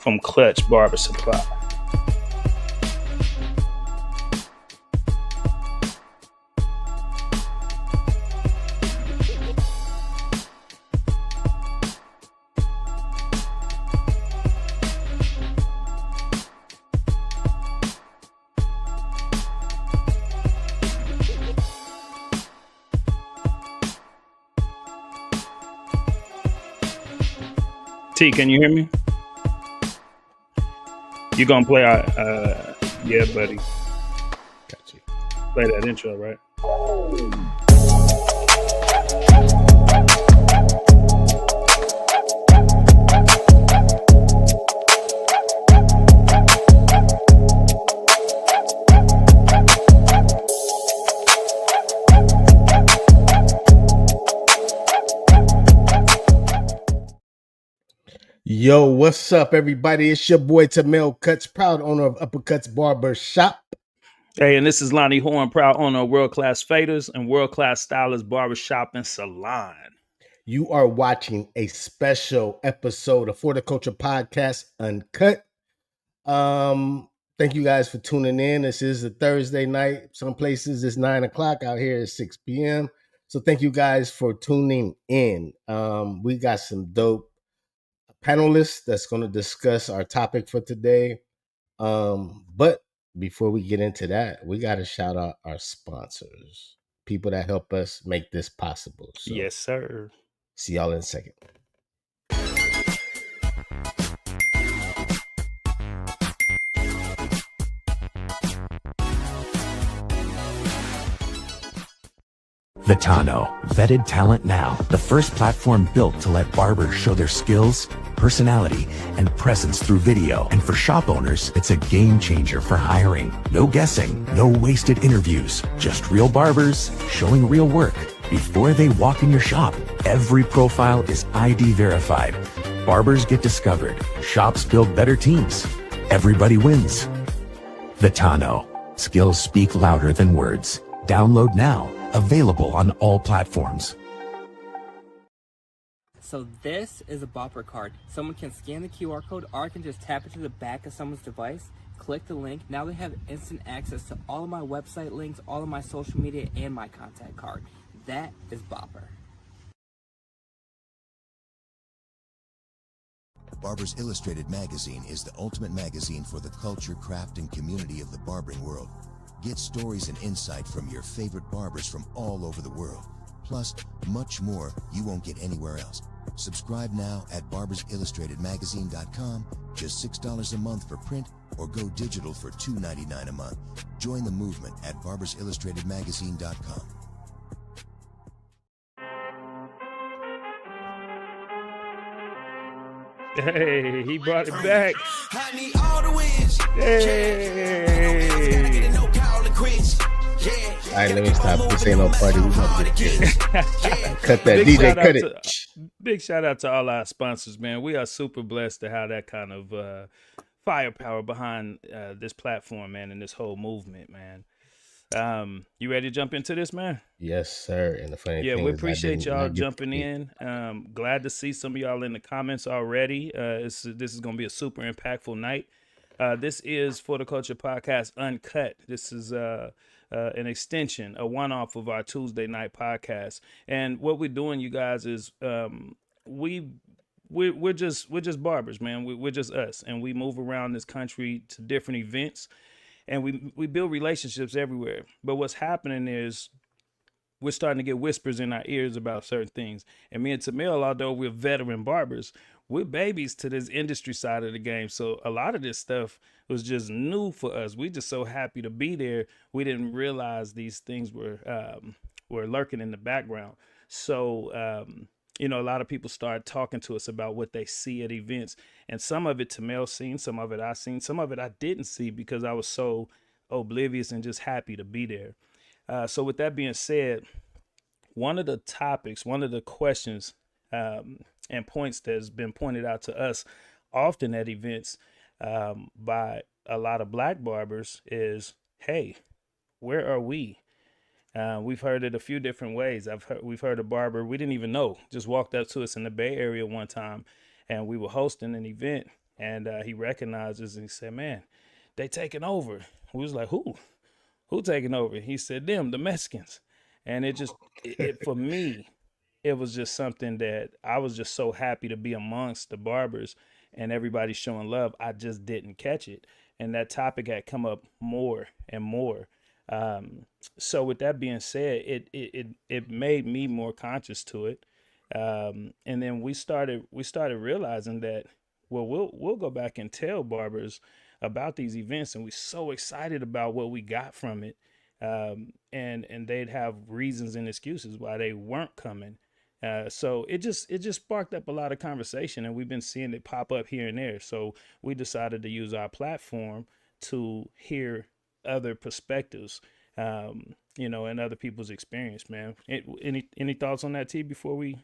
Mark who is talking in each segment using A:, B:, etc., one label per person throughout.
A: from Clutch Barber Supply. T, can you hear me? You gonna play our, yeah, buddy. Got you. Play that intro, right?
B: Yo, what's up, everybody? It's your boy Tamel Cuts, proud owner of Uppercuts Barber Shop.
A: Hey, and this is Lonnie Horn, proud owner of World Class Faders and World Class Stylist Barbershop and Salon.
B: You are watching a special episode of For the Culture Podcast Uncut. Thank you guys for tuning in. This is a Thursday night. Some places it's 9 o'clock. Out here it's 6 p.m. So thank you guys for tuning in. We got some dope panelists that's going to discuss our topic for today. But before we get into that, we got to shout out our sponsors, people that help us make this possible. So,
A: yes, sir.
B: See y'all in a second.
C: Vitano, vetted talent now. The first platform built to let barbers show their skills, personality, and presence through video. And for shop owners, it's a game changer for hiring. No guessing, no wasted interviews. Just real barbers showing real work before they walk in your shop. Every profile is ID verified. Barbers get discovered. Shops build better teams. Everybody wins. Vitano. Skills speak louder than words. Download now. Available on all platforms.
D: So this is a Barber card. Someone can scan the QR code or can just tap it to the back of someone's device, click the link. Now they have instant access to all of my website links, all of my social media, and my contact card. That is Barber.
E: Barbers Illustrated magazine is the ultimate magazine for the culture, craft, and community of the barbering world. Get stories and insight from your favorite barbers from all over the world. Plus, much more you won't get anywhere else. Subscribe now at barbersillustratedmagazine.com, just $6 a month for print, or go digital for $2.99 a month. Join the movement at barbersillustratedmagazine.com.
A: Hey, he brought it back. Hey.
B: All right, let me stop. This ain't no party. We gonna get cut that.
A: Big
B: DJ, cut it.
A: Big shout out to all our sponsors, man. We are super blessed to have that kind of firepower behind this platform, man, and this whole movement, man. You ready to jump into this, man?
B: Yes, sir. And the funny thing
A: we
B: is
A: appreciate y'all jumping in. Glad to see some of y'all in the comments already. This is going to be a super impactful night. This is For the Culture Podcast Uncut. This is an extension, a one-off of our Tuesday night podcast. And what we're doing, you guys, is we're just barbers, man. We're just us, and we move around this country to different events. And we build relationships everywhere. But what's happening is we're starting to get whispers in our ears about certain things. And me and Tamil, although we're veteran barbers, we're babies to this industry side of the game. So a lot of this stuff was just new for us. We just so happy to be there. We didn't realize these things were lurking in the background. So, a lot of people start talking to us about what they see at events. And some of it Tamel seen, some of it I seen, some of it I didn't see because I was so oblivious and just happy to be there. So with that being said, one of the questions and points that has been pointed out to us often at events by a lot of black barbers is, hey, where are we? We've heard it a few different ways. We've heard a barber we didn't even know just walked up to us in the Bay Area one time, and we were hosting an event, and he recognized us and he said, "Man, they taking over." We was like, "Who? Who taking over?" He said, "Them, the Mexicans." And it just it for me, it was just something that I was just so happy to be amongst the barbers and everybody showing love. I just didn't catch it, and that topic had come up more and more. Um, so with that being said, it made me more conscious to it, and then we started realizing that, well, we'll go back and tell barbers about these events, and we're so excited about what we got from it, and they'd have reasons and excuses why they weren't coming. So it just sparked up a lot of conversation, and we've been seeing it pop up here and there. So we decided to use our platform to hear other perspectives, and other people's experience. Man, any thoughts on that, T? Before we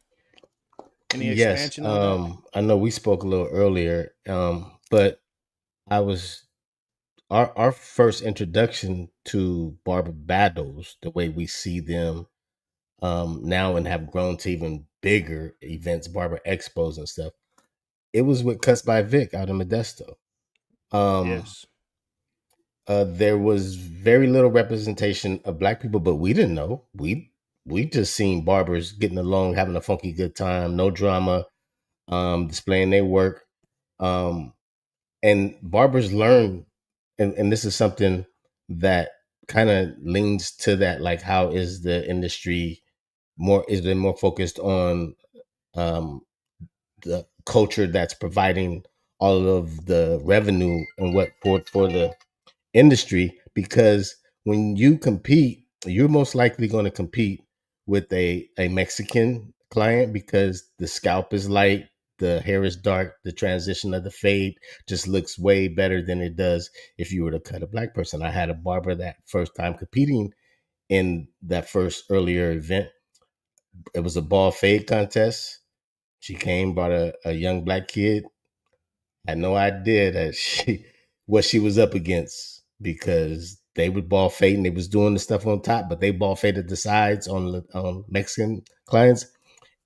A: any
B: Yes,
A: expansion on that?
B: I know we spoke a little earlier, but I was our first introduction to barber battles, the way we see them now and have grown to even bigger events, barber expos and stuff. It was with Cuts by Vic out in Modesto. Um,
A: Yes,
B: there was very little representation of black people, but we didn't know. We just seen barbers getting along, having a funky good time, no drama, displaying their work. Um, and barbers learn, and this is something that kind of leans to that, like how is the industry more, is it more focused on um, the culture that's providing all of the revenue and what for the industry, because when you compete, you're most likely going to compete with a Mexican client because the scalp is light, the hair is dark, the transition of the fade just looks way better than it does if you were to cut a black person. I had a barber that first time competing in that first earlier event. It was a ball fade contest. She came, brought a young black kid, had no idea that she what she was up against because they would ball fade and they was doing the stuff on top, but they ball faded the sides on the Mexican clients,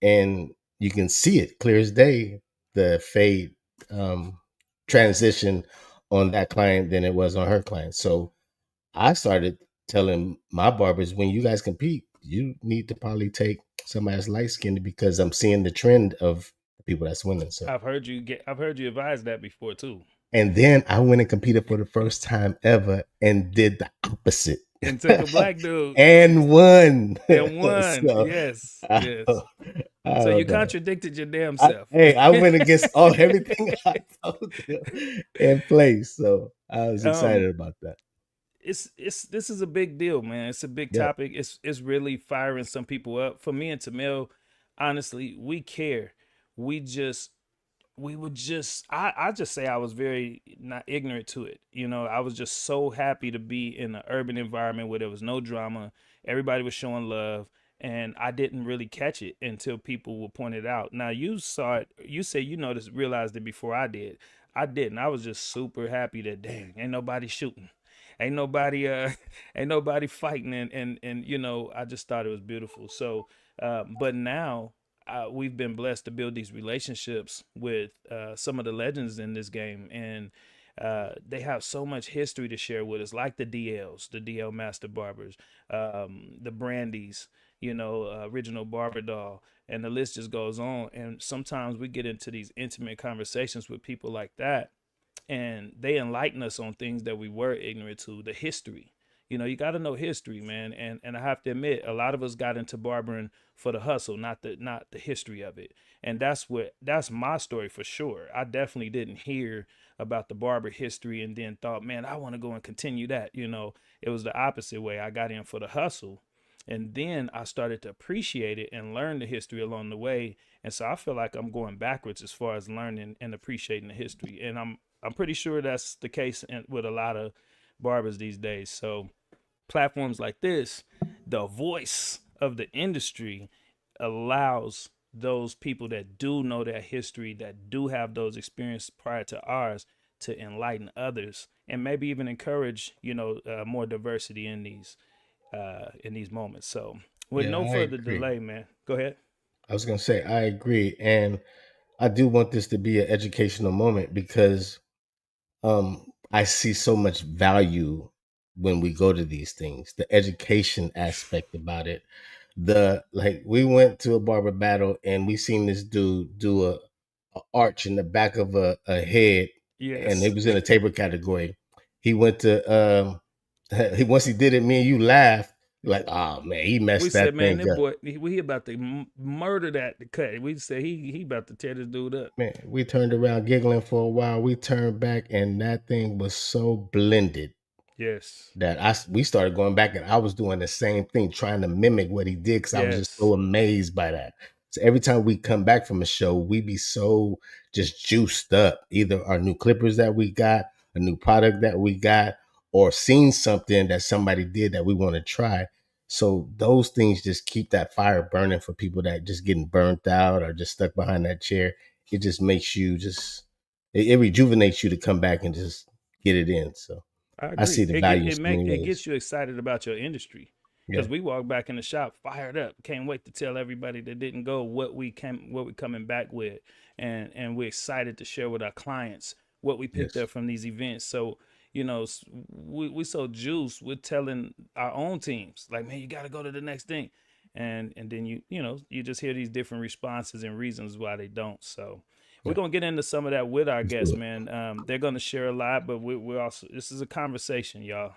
B: and you can see it clear as day, the fade um, transition on that client than it was on her client. So I started telling my barbers, when you guys compete, you need to probably take somebody that's light skinned because I'm seeing the trend of the people that's winning. So
A: I've heard you advise that before too,
B: and then I went and competed for the first time ever and did the opposite
A: and took a black dude
B: and won.
A: and won.
B: So
A: Yes,
B: I
A: yes.
B: don't, I
A: So you
B: don't know.
A: contradicted your damn self.
B: Hey, I went against all everything I told them in place. So I was
A: um,
B: excited about that.
A: it's this is a big deal, man. It's a big
B: Yeah.
A: topic. It's really firing some people up. For me and Tamil, honestly, we care. We just we would just I just say I was very not ignorant to it. I was just so happy to be in an urban environment where there was no drama. Everybody was showing love, and I didn't really catch it until people would point it out. Now you saw it, you say you noticed, realized it before I did. I didn't. I was just super happy that, dang, ain't nobody shooting. Ain't nobody ain't nobody fighting, and I just thought it was beautiful. So but now we've been blessed to build these relationships with some of the legends in this game, and they have so much history to share with us, like the DL Master Barbers, the Brandies, original Barber Doll, and the list just goes on. And sometimes we get into these intimate conversations with people like that, and they enlighten us on things that we were ignorant to, the history. You got to know history, man. And I have to admit, a lot of us got into barbering for the hustle, not the history of it. And that's my story for sure. I definitely didn't hear about the barber history and then thought, man, I want to go and continue that. It was the opposite way. I got in for the hustle, and then I started to appreciate it and learn the history along the way. And so I feel like I'm going backwards as far as learning and appreciating the history. And I'm pretty sure that's the case with a lot of barbers these days. So platforms like this, the voice of the industry, allows those people that do know that history, that do have those experiences prior to ours, to enlighten others and maybe even encourage more diversity in these moments. So with
B: Yeah,
A: no
B: I
A: further
B: agree.
A: delay, man, go ahead.
B: I was gonna say I agree, and I do want this to be an educational moment because I see so much value when we go to these things. The education aspect about it. Like we went to a barber battle and we seen this dude do a arch in the back of a head, and
A: Yes.
B: it was in a taper category. He went to once he did it, me and you laughed like, oh man, he
A: We
B: messed
A: said,
B: that
A: man,
B: thing
A: that
B: up.
A: boy, he about to murder that cut. We said he about to tear this dude up.
B: Man, we turned around giggling for a while. We turned back, and that thing was so blended
A: Yes.
B: that we started going back, and I was doing the same thing, trying to mimic what he did because I was just
A: Yes.
B: so amazed by that. So every time we come back from a show, we be so just juiced up. Either our new clippers that we got, a new product that we got, or seen something that somebody did that we want to try. So those things just keep that fire burning for people that just getting burnt out or just stuck behind that chair. It just makes you it rejuvenates you to come back and just get it in. So
A: I
B: I see
A: agree.
B: the value in so many
A: It
B: ways.
A: gets you excited about your industry
B: Yeah.
A: because we walk back in the shop fired up. Can't wait to tell everybody that didn't go what we coming back with, and we're excited to share with our clients what we picked
B: Yes.
A: up from these events. So we so juiced. We're telling our own teams like, man, you got to go to the next thing, and then you just hear these different responses and reasons why they don't. So we're
B: Yeah.
A: gonna get into some of that with our
B: Let's do
A: guests,
B: it.
A: man. They're gonna share a lot, but we're also this is a conversation, y'all.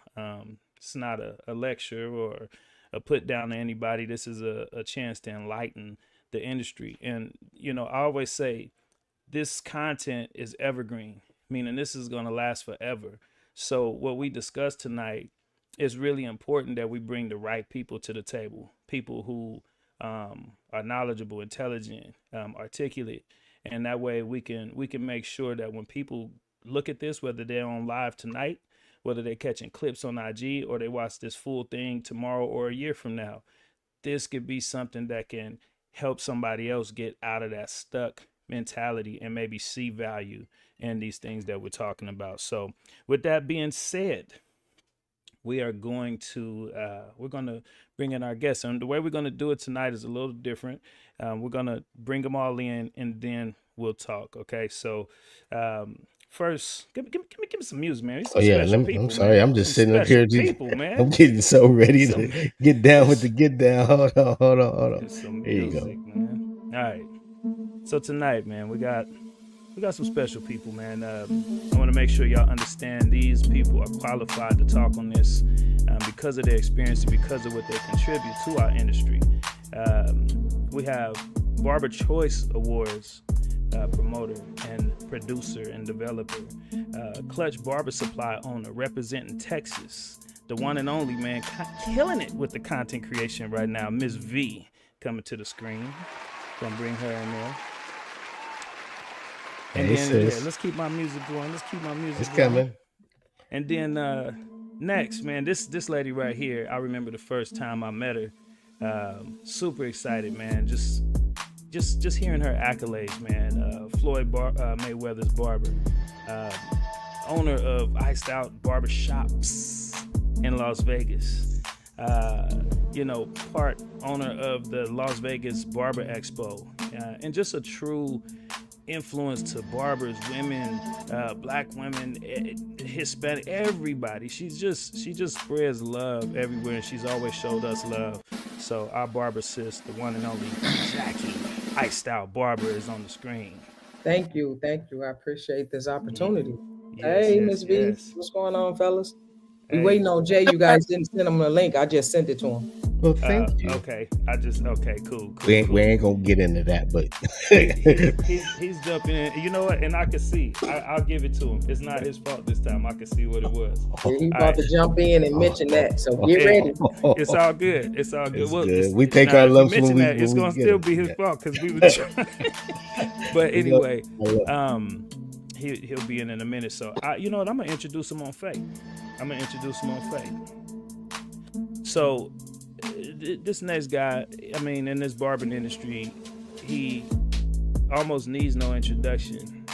A: It's not a lecture or a put down to anybody. This is a chance to enlighten the industry. And I always say this content is evergreen, meaning this is gonna last forever. So what we discussed tonight is really important that we bring the right people to the table, people who are knowledgeable, intelligent, articulate, and that way we can make sure that when people look at this, whether they're on live tonight, whether they're catching clips on IG, or they watch this full thing tomorrow or a year from now, this could be something that can help somebody else get out of that stuck mentality and maybe see value in these things that we're talking about. So with that being said, we are going to bring in our guests, and the way we're going to do it tonight is a little different. We're going to bring them all in and then we'll talk. Okay, so first give me some music, man. These
B: Oh
A: some
B: yeah,
A: special
B: I'm
A: people,
B: sorry.
A: man.
B: I'm just
A: Some
B: sitting up
A: special
B: here.
A: people,
B: I'm
A: man.
B: getting so ready
A: Some
B: to get down with the
A: it's,
B: get down. Hold on.
A: it's some
B: There you
A: music,
B: go.
A: man. All right, so tonight, man, we got some special people, man. I want to make sure y'all understand these people are qualified to talk on this because of their experience and because of what they contribute to our industry. We have Barber Choice Awards promoter and producer and developer, Clutch Barber Supply owner representing Texas, the one and only, man, killing it with the content creation right now, Miss V, coming to the screen. Gonna bring her in there. And
B: Hey
A: then
B: sis,
A: let's keep my music going.
B: it's coming.
A: And then next, man, this lady right here, I remember the first time I met her. Super excited, man. Just hearing her accolades, man. Floyd Mayweather's barber, owner of Iced Out Barber Shops in Las Vegas. Part owner of the Las Vegas Barber Expo, and just a true influence to barbers, women, black women, Hispanic, everybody. She just spreads love everywhere, and she's always showed us love. So our barber sis, the one and only Jackie Iced Out Barber, is on the screen.
F: Thank you. I appreciate this opportunity.
A: Yes,
F: Hey,
A: yes,
F: Miss V,
A: yes.
F: what's going on, fellas? We
A: Hey.
F: waiting on Jay. You guys didn't send him the link. I just sent it to him.
B: Well, thank you.
A: Okay, cool.
B: We ain't gonna get into that, but
A: he's jumping in. You know what? And I can see. I'll give it to him. It's not his fault this time. I can see what it was.
F: Yeah, he about to jump in and mention that. So get ready.
A: It's all good. It's all good.
B: It's
A: Well,
B: good. We take our lumps when we
A: it's gonna
B: get
A: still
B: it.
A: be his
B: Yeah.
A: fault because we were trying. But anyway, he'll be in a minute. So you know what? I'm gonna introduce him on Fate. So this next guy, I mean, in this barbering industry, he almost needs no introduction.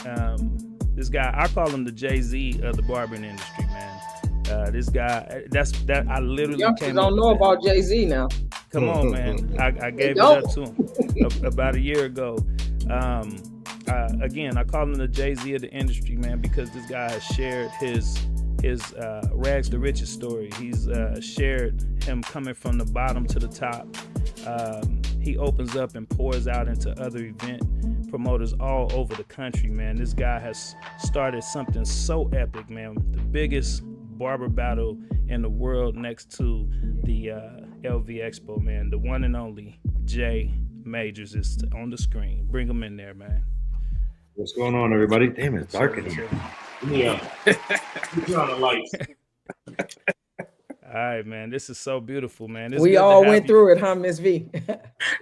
A: This guy, I call him the Jay-Z of the barbering industry, man. This guy, I literally
F: Youngsters
A: came
F: don't know about Jay-Z now.
A: Come on, man. I gave it up to him about a year ago. again, I call him the Jay-Z of the industry, man, because this guy has shared his rags to riches story. He's shared him coming from the bottom to the top. He opens up and pours out into other event promoters all over the country, man. This guy has started something so epic, man. The biggest barber battle in the world next to the LV Expo, man. The one and only Jay Majors is on the screen. Bring him in there, man.
G: What's going on, everybody? Damn, it's dark in here.
H: Yeah. Turn on the lights.
A: All right, man. This is so beautiful, man.
F: We all went through it, huh, Miss V?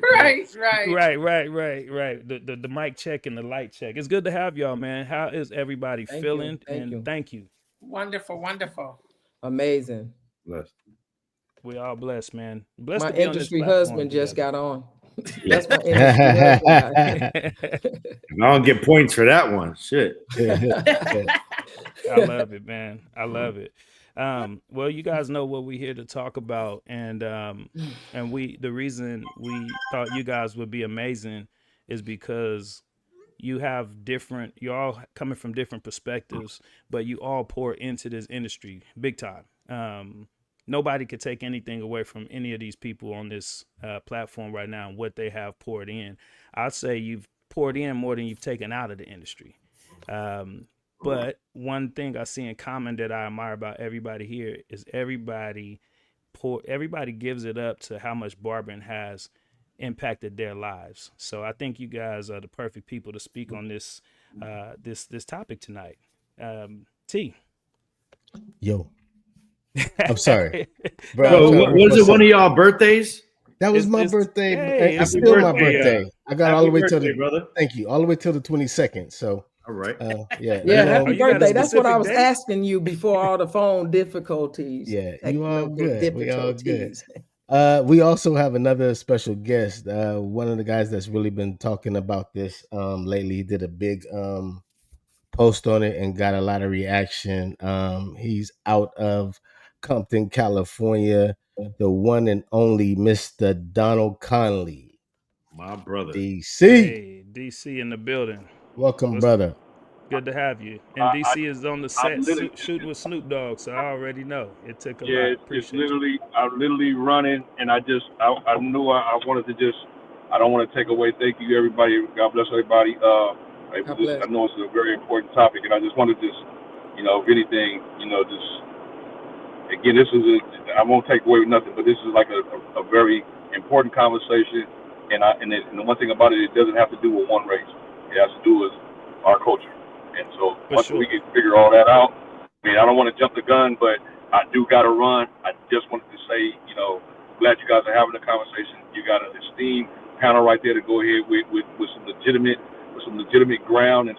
I: Right.
A: Right. The mic check and the light check. It's good to have y'all, man. How is everybody feeling? Thank you.
I: Wonderful.
F: Amazing.
G: Blessed.
A: We all blessed, man. Blessed
F: My
A: to be on this
F: industry
A: platform
F: husband just
A: together.
F: got on. That's my industry husband.
G: I don't get points for that one. Shit.
A: I love it, man. I love it. Well, you guys know what we're here to talk about, and the reason we thought you guys would be amazing is because you're all coming from different perspectives, but you all pour into this industry big time. Nobody could take anything away from any of these people on this platform right now and what they have poured in. I'd say you've poured in more than you've taken out of the industry. But one thing I see in common that I admire about everybody here is everybody gives it up to how much barbering has impacted their lives. So I think you guys are the perfect people to speak on this topic tonight. T.
B: Yo. I'm sorry.
G: Bro, was it one of y'all birthdays?
B: That was my birthday.
A: Hey,
B: it's still my birthday. I got all the way till the
G: brother.
B: Thank you. All the way till the 22nd. So
G: all right.
F: Yeah, happy birthday. That's what I was
A: day?
F: asking you before all the phone difficulties.
B: Yeah, you all good. We all good.
F: Difficulties.
B: We also have another special guest. One of the guys that's really been talking about this lately. He did a big post on it and got a lot of reaction. He's out of Compton, California, the one and only Mr. Donald Conley.
G: My brother.
B: DC.
A: Hey, DC in the building.
B: Welcome, brother.
A: Good to have you. And DC is on the set shooting with Snoop Dogg, so I already know it took a lot.
H: It's literally, I'm literally running, and I knew I wanted to just, I don't want to take away. Thank you, everybody. God bless everybody. I know it's a very important topic, and I just wanted to just, if anything, just, again, I won't take away nothing, but this is like a very important conversation, and the one thing about it doesn't have to do with one race. It has to do with our culture. And so once we can figure all that out, I mean, I don't want to jump the gun, but I do got to run. I just wanted to say, glad you guys are having a conversation. You got an esteemed panel right there to go ahead with some legitimate ground, and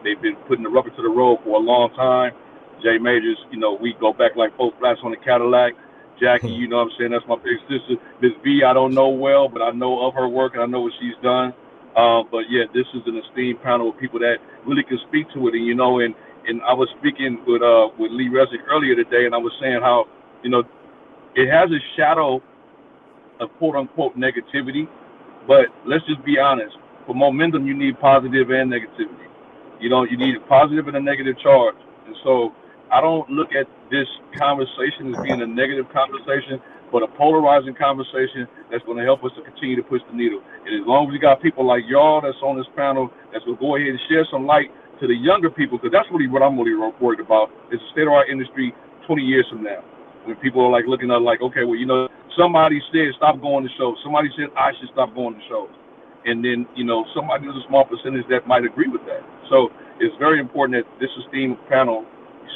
H: they've been putting the rubber to the road for a long time. Jay Majors, we go back like both flats on the Cadillac. Jackie, you know what I'm saying? That's my big sister. Miss V, I don't know well, but I know of her work and I know what she's done. But yeah, this is an esteemed panel of people that really can speak to it. And and I was speaking with Lee Resnick earlier today, and I was saying how it has a shadow of quote unquote negativity, but let's just be honest. For momentum, you need positive and negativity. You need a positive and a negative charge. And so I don't look at this conversation as being a negative conversation, but a polarizing conversation that's going to help us to continue to push the needle. And as long as we got people like y'all that's on this panel that's going to go ahead and share some light to the younger people, because that's really what I'm really worried about, is the state of our industry 20 years from now. When people are like looking at like, okay, well, somebody said stop going to shows. Somebody said I should stop going to shows. And then, somebody, there's a small percentage that might agree with that. So it's very important that this esteemed panel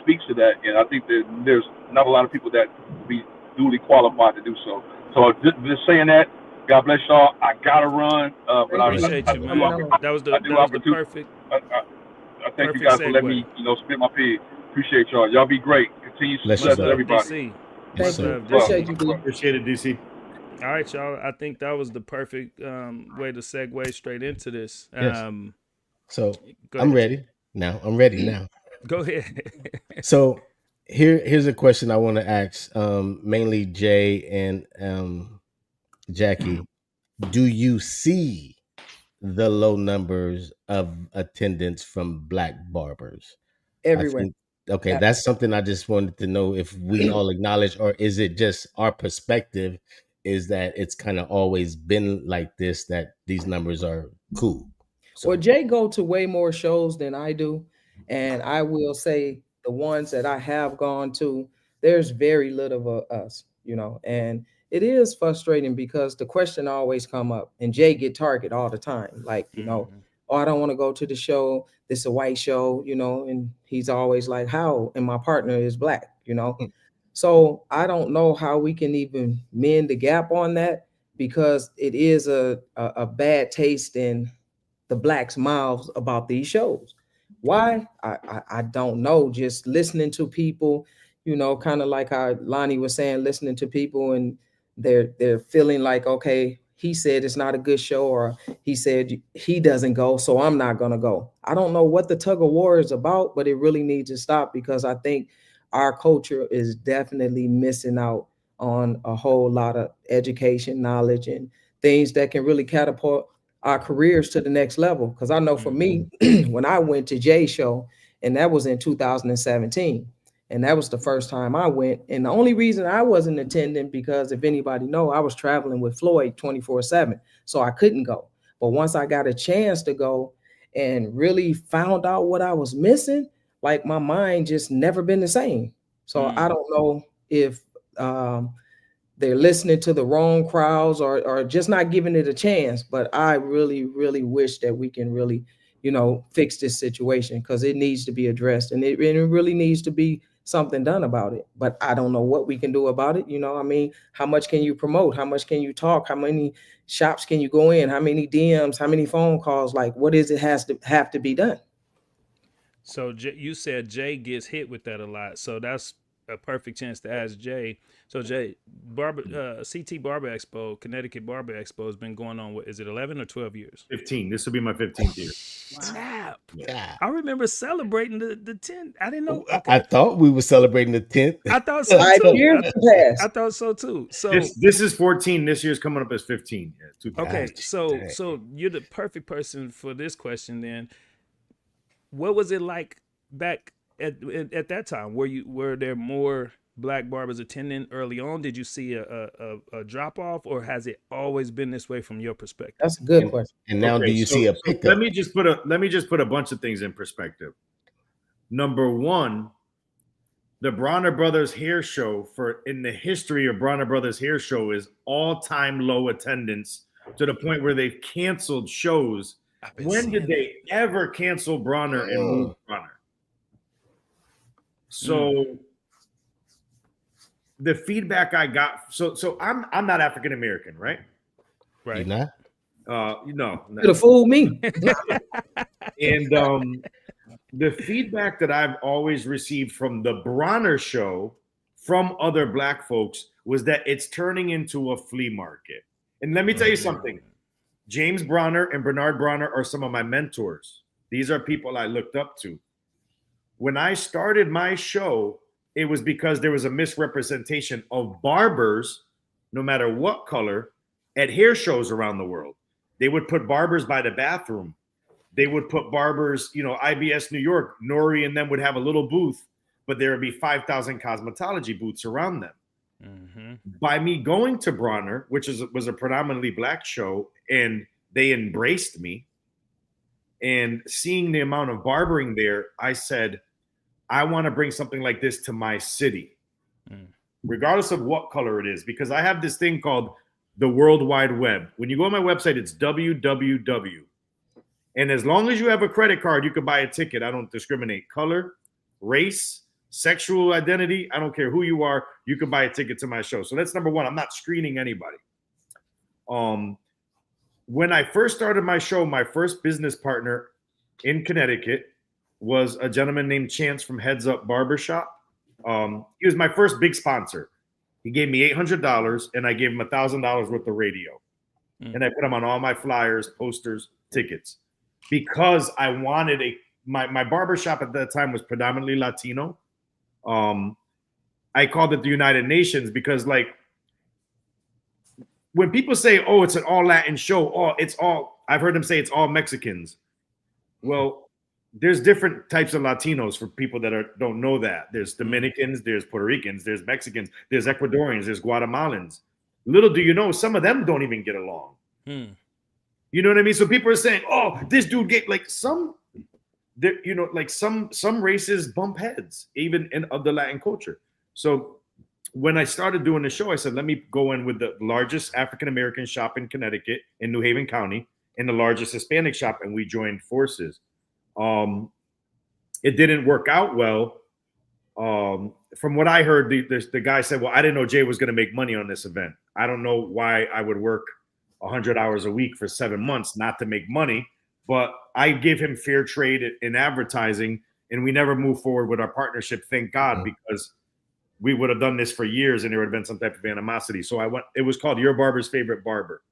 H: speaks to that. And I think that there's not a lot of people that be duly qualified to do so. So just saying that, God bless y'all. I gotta run, but I
A: appreciate you, man. That was the perfect.
H: I thank you guys for letting me, spit my pig. Appreciate y'all. Y'all be great. Continue to bless everybody.
F: Thank you. Appreciate you, D.
G: Appreciate it, DC.
A: All right, y'all. I think that was the perfect way to segue straight into this.
B: Yes. So I'm ready now.
A: Go ahead.
B: So here's a question I want to ask, mainly Jay and Jackie. Do you see the low numbers of attendance from Black barbers? I
F: everywhere.
B: think okay, that's something I just wanted to know if we all acknowledge, or is it just our perspective is that it's kind of always been like this, that these numbers are cool.
F: Well,
B: So
F: Jay go to way more shows than I do, and I will say the ones that I have gone to, there's very little of us, and it is frustrating because the question always come up, and Jay get target all the time, like oh, I don't want to go to the show. This is a white show, and he's always like, how? And my partner is black. So I don't know how we can even mend the gap on that because it is a bad taste in the blacks' mouths about these shows. Why? I don't know. Just listening to people, kind of like how Lonnie was saying, listening to people and they're feeling like, okay, he said it's not a good show, or he said he doesn't go, so I'm not gonna go. I don't know what the tug of war is about, but it really needs to stop because I think our culture is definitely missing out on a whole lot of education, knowledge, and things that can really catapult our careers to the next level. Because I know for me, when I went to Jay's show, and that was in 2017, and that was the first time I went. And the only reason I wasn't attending because if anybody know, I was traveling with Floyd 24/7, so I couldn't go. But once I got a chance to go and really found out what I was missing, like my mind just never been the same. So I don't know if they're listening to the wrong crowds or just not giving it a chance. But I really, really wish that we can really, fix this situation because it needs to be addressed and it really needs to be something done about it. But I don't know what we can do about it. I mean, how much can you promote? How much can you talk? How many shops can you go in? How many DMs? How many phone calls? Like, what is it has to have to be done?
A: So you said Jay gets hit with that a lot. So that's a perfect chance to ask Jay. So Jay, CT Barber Expo, Connecticut Barber Expo has been going on. What is it, 11 or 12 years?
G: 15. This will be my 15th year.
A: Snap!
B: yeah.
A: I remember celebrating the 10th. I didn't know. Okay.
B: I thought we were celebrating the 10th.
A: I thought so
F: Five
A: too.
F: years passed.
A: I thought so too. So
G: This is 14. This year's coming up as 15. Yeah,
A: okay,
B: Gosh,
A: so
B: dang.
A: so you're the perfect person for this question. Then, what was it like back at that time? Were there more black barbers attending early on? Did you see a drop off, or has it always been this way from your perspective?
F: That's a good question.
B: And now
G: Okay,
B: do you see a pickup?
G: let me just put a bunch of things in perspective. Number one, the Bronner Brothers Hair Show in the history of Bronner Brothers Hair Show is all-time low attendance to the point where they've canceled shows. When did they ever cancel Bronner and move Bronner? So the feedback I got, so I'm not African American, right?
A: Right.
B: You not?
G: No.
F: Could have fooled me.
G: And the feedback that I've always received from the Bronner show from other black folks was that it's turning into a flea market. And let me tell you something. James Bronner and Bernard Bronner are some of my mentors. These are people I looked up to. When I started my show, it was because there was a misrepresentation of barbers, no matter what color, at hair shows around the world. They would put barbers by the bathroom. They would put barbers, IBS New York, Nori and them would have a little booth, but there would be 5,000 cosmetology booths around them. Mm-hmm. By me going to Bronner, which was a predominantly black show, and they embraced me, and seeing the amount of barbering there, I said, I want to bring something like this to my city, regardless of what color it is, because I have this thing called the World Wide Web. When you go on my website, it's www. And as long as you have a credit card, you can buy a ticket. I don't discriminate. Color, race, sexual identity. I don't care who you are. You can buy a ticket to my show. So that's number one. I'm not screening anybody. When I first started my show, my first business partner in Connecticut was a gentleman named Chance from Heads Up Barbershop. He was my first big sponsor. He gave me $800 and I gave him $1,000 worth of radio. And I put him on all my flyers, posters, tickets. Because I wanted my barbershop at that time was predominantly Latino. I called it the United Nations because, like, when people say, oh, it's an all Latin show, I've heard them say it's all Mexicans. Well, there's different types of Latinos for people that don't know that. There's Dominicans, there's Puerto Ricans, there's Mexicans, there's Ecuadorians, there's Guatemalans. Little do you know, some of them don't even get along. You know what I mean? So people are saying, "Oh, this dude get like some." There, you know, like some races bump heads, even of the Latin culture. So when I started doing the show, I said, let me go in with the largest African American shop in Connecticut, in New Haven County, and the largest Hispanic shop, and we joined forces. It didn't work out well. From what I heard, the guy said, well, I didn't know Jay was going to make money on this event. I don't know why I would work 100 hours a week for 7 months not to make money. But I gave him fair trade in advertising, and we never moved forward with our partnership. Thank God, because we would have done this for years, and there would have been some type of animosity. So I went. It was called Your Barber's Favorite Barber.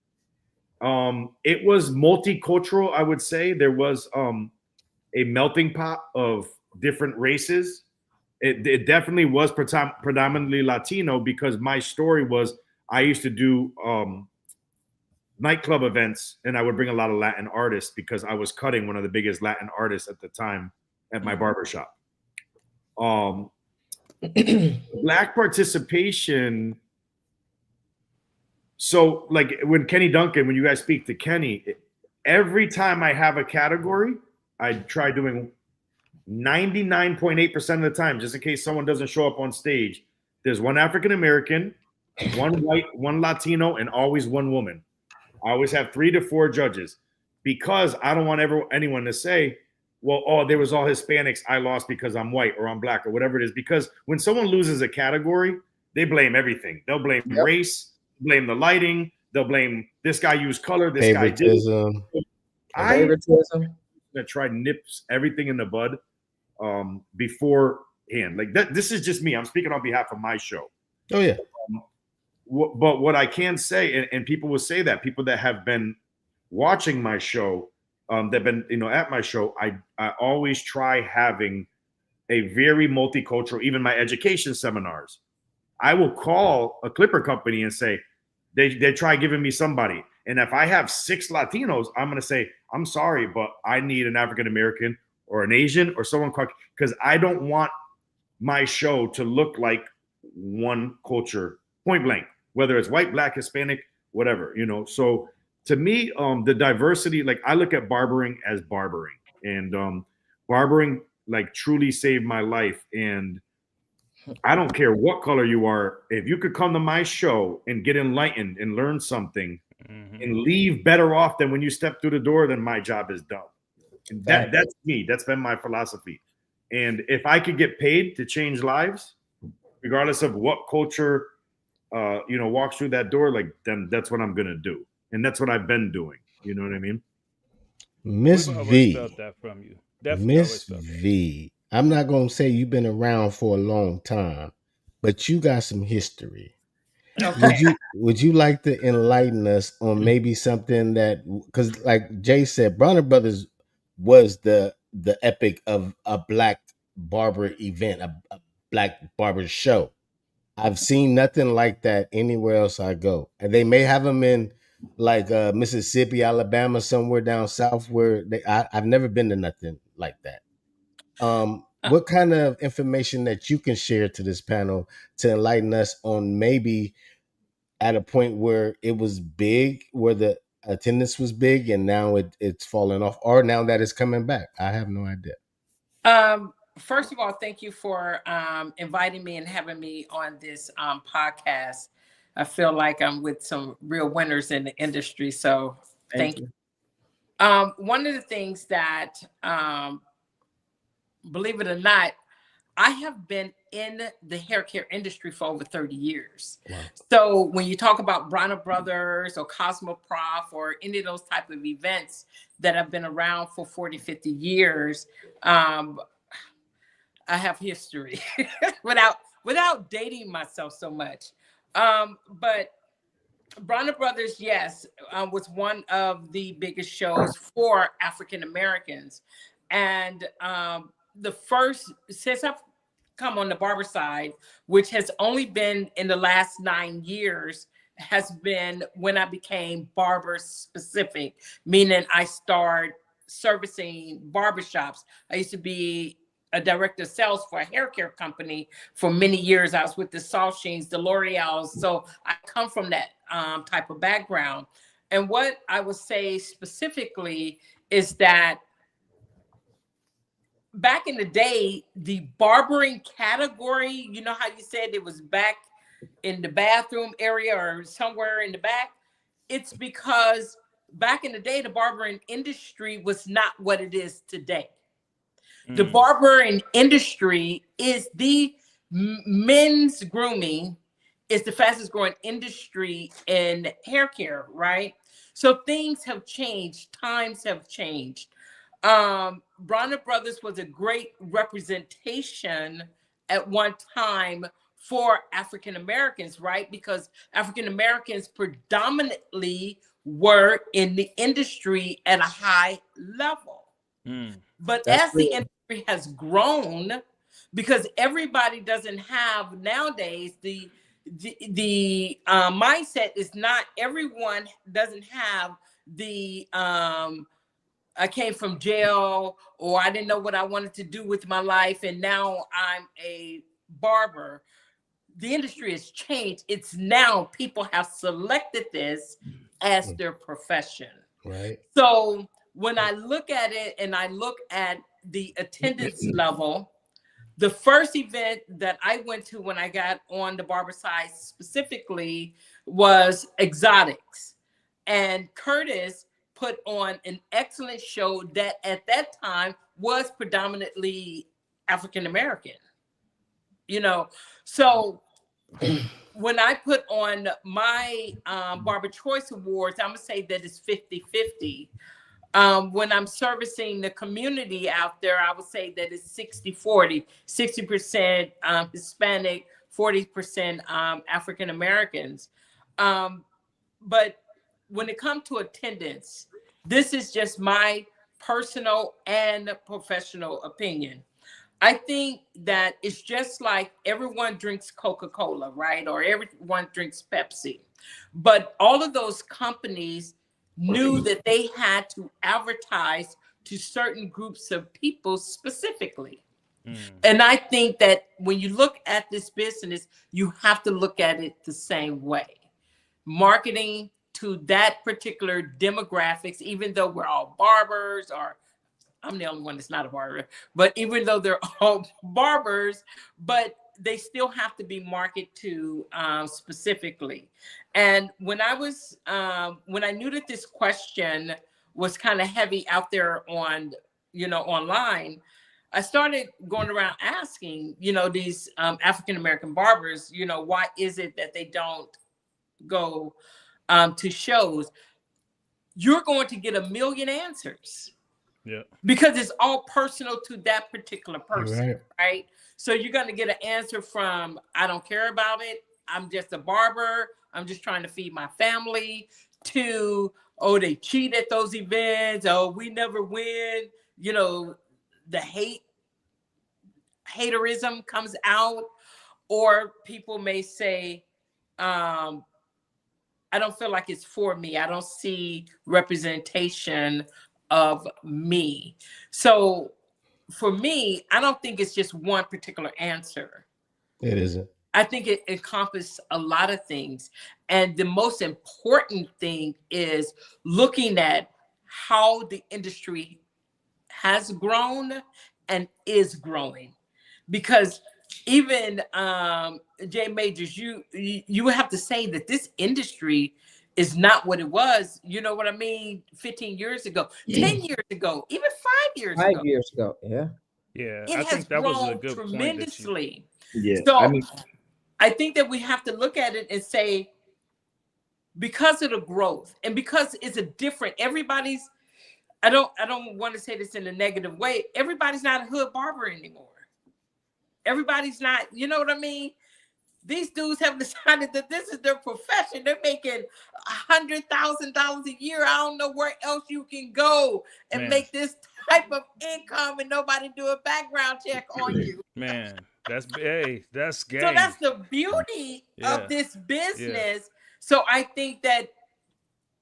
G: It was multicultural, I would say. There was a melting pot of different races. It definitely was predominantly Latino, because my story was I used to do nightclub events, and I would bring a lot of Latin artists because I was cutting one of the biggest Latin artists at the time at my barbershop. Black participation. So like when Kenny Duncan, when you guys speak to Kenny, every time I have a category, I try doing 99.8% of the time, just in case someone doesn't show up on stage. There's one African American, one white, one Latino, and always one woman. I always have 3 to 4 judges, because I don't want anyone to say, well, oh, there was all Hispanics, I lost because I'm white or I'm black or whatever it is. Because when someone loses a category, they blame everything. They'll blame race, blame the lighting, they'll blame this guy used color, this guy did. I try nips everything in the bud beforehand. Like that. This is just me. I'm speaking on behalf of my show.
B: Oh yeah.
G: But what I can say, and people will say that, people that have been watching my show, that been at my show, I always try having a very multicultural, even my education seminars. I will call a clipper company and say, they try giving me somebody. And if I have 6 Latinos, I'm going to say, I'm sorry, but I need an African American or an Asian or someone, because I don't want my show to look like one culture, point blank. Whether it's white, black, Hispanic, whatever, So to me, the diversity, like I look at barbering as barbering, and barbering like truly saved my life. And I don't care what color you are. If you could come to my show and get enlightened and learn something and leave better off than when you step through the door, then my job is done. And that's me. That's been my philosophy. And if I could get paid to change lives, regardless of what culture walks through that door, like, then that's what I'm gonna do, and that's what I've been doing. You know what I mean?
B: Miss V,
A: felt that from you.
B: Miss V. I'm not gonna say you've been around for a long time, but you got some history. Okay. Would you like to enlighten us on maybe something that, because like Jay said, Bronner Brothers was the epic of a black barber event, a black barber show. I've seen nothing like that anywhere else I go. And they may have them in like Mississippi, Alabama, somewhere down south where I've never been to nothing like that. What kind of information that you can share to this panel to enlighten us on maybe at a point where it was big, where the attendance was big, and now it's falling off, or now that it's coming back? I have no idea.
I: First of all, thank you for inviting me and having me on this podcast. I feel like I'm with some real winners in the industry. So thank you. One of the things that, believe it or not, I have been in the hair care industry for over 30 years. Wow. So when you talk about Bronner Brothers or Cosmoprof or any of those type of events that have been around for 40, 50 years, I have history without dating myself so much. But Bronner Brothers, yes, was one of the biggest shows for African Americans. And the first, since I've come on the barber side, which has only been in the last 9 years, has been when I became barber specific, meaning I started servicing barbershops. I used to be a director of sales for a hair care company for many years. I was with the Salshins, the L'Oreals. So I come from that type of background. And what I would say specifically is that back in the day, the barbering category, you know how you said it was back in the bathroom area or somewhere in the back? It's because back in the day, the barbering industry was not what it is today. The barbering industry is the men's grooming is the fastest growing industry in hair care, right? So things have changed, times have changed. Bronner Brothers was a great representation at one time for African Americans, right? Because African Americans predominantly were in the industry at a high level. But
F: That's
I: as the industry has grown, because everybody doesn't have nowadays the mindset is not everyone doesn't have the I came from jail, or I didn't know what I wanted to do with my life, and now I'm a barber. The industry has changed. It's now people have selected this as their profession.
B: Right.
I: So when I look at it and I look at the attendance level, the first event that I went to when I got on the barber side specifically was Exotics. And Curtis put on an excellent show that at that time was predominantly African American. You know, so when I put on my Barber Choice Awards, I'm going to say that it's 50-50. When I'm servicing the community out there, I would say that it's 60-40, 60% Hispanic, 40% African Americans. But when it comes to attendance, this is just my personal and professional opinion. I think that it's just like everyone drinks Coca-Cola, right? Or everyone drinks Pepsi. But all of those companies knew that they had to advertise to certain groups of people specifically. And I think that when you look at this business, you have to look at it the same way. Marketing to that particular demographics, even though we're all barbers, or I'm the only one that's not a barber, but even though they're all barbers, but they still have to be marketed to specifically. And when I was, when I knew that this question was kind of heavy out there on, you know, online, I started going around asking, you know, these African-American barbers, you know, why is it that they don't go to shows? You're going to get a million answers.
A: Yeah.
I: Because it's all personal to that particular person, right? So you're going to get an answer from, I don't care about it, I'm just a barber, I'm just trying to feed my family, to, oh, they cheat at those events, oh, we never win. You know, the haterism comes out. Or people may say, I don't feel like it's for me. I don't see representation of me. So for me, I don't think it's just one particular answer.
B: It isn't.
I: I think it encompasses a lot of things. And the most important thing is looking at how the industry has grown and is growing. Because even Jay Majors, you have to say that this industry is not what it was, you know what I mean, 15 years ago, 10 years ago, even 5 years ago.
F: 5 years ago, yeah.
A: Yeah,
I: It
A: I
I: has
A: think that was a
I: grown
A: good
I: tremendously.
G: point. Yeah,
I: So
G: I mean,
I: I think that we have to look at it and say, because of the growth and because it's a different, everybody's, I don't want to say this in a negative way, everybody's not a hood barber anymore. Everybody's not, you know what I mean? These dudes have decided that this is their profession. They're making $100,000 a year. I don't know where else you can go and make this type of income and nobody do a background check on you.
A: Man, that's game.
I: So that's the beauty of this business. So I think that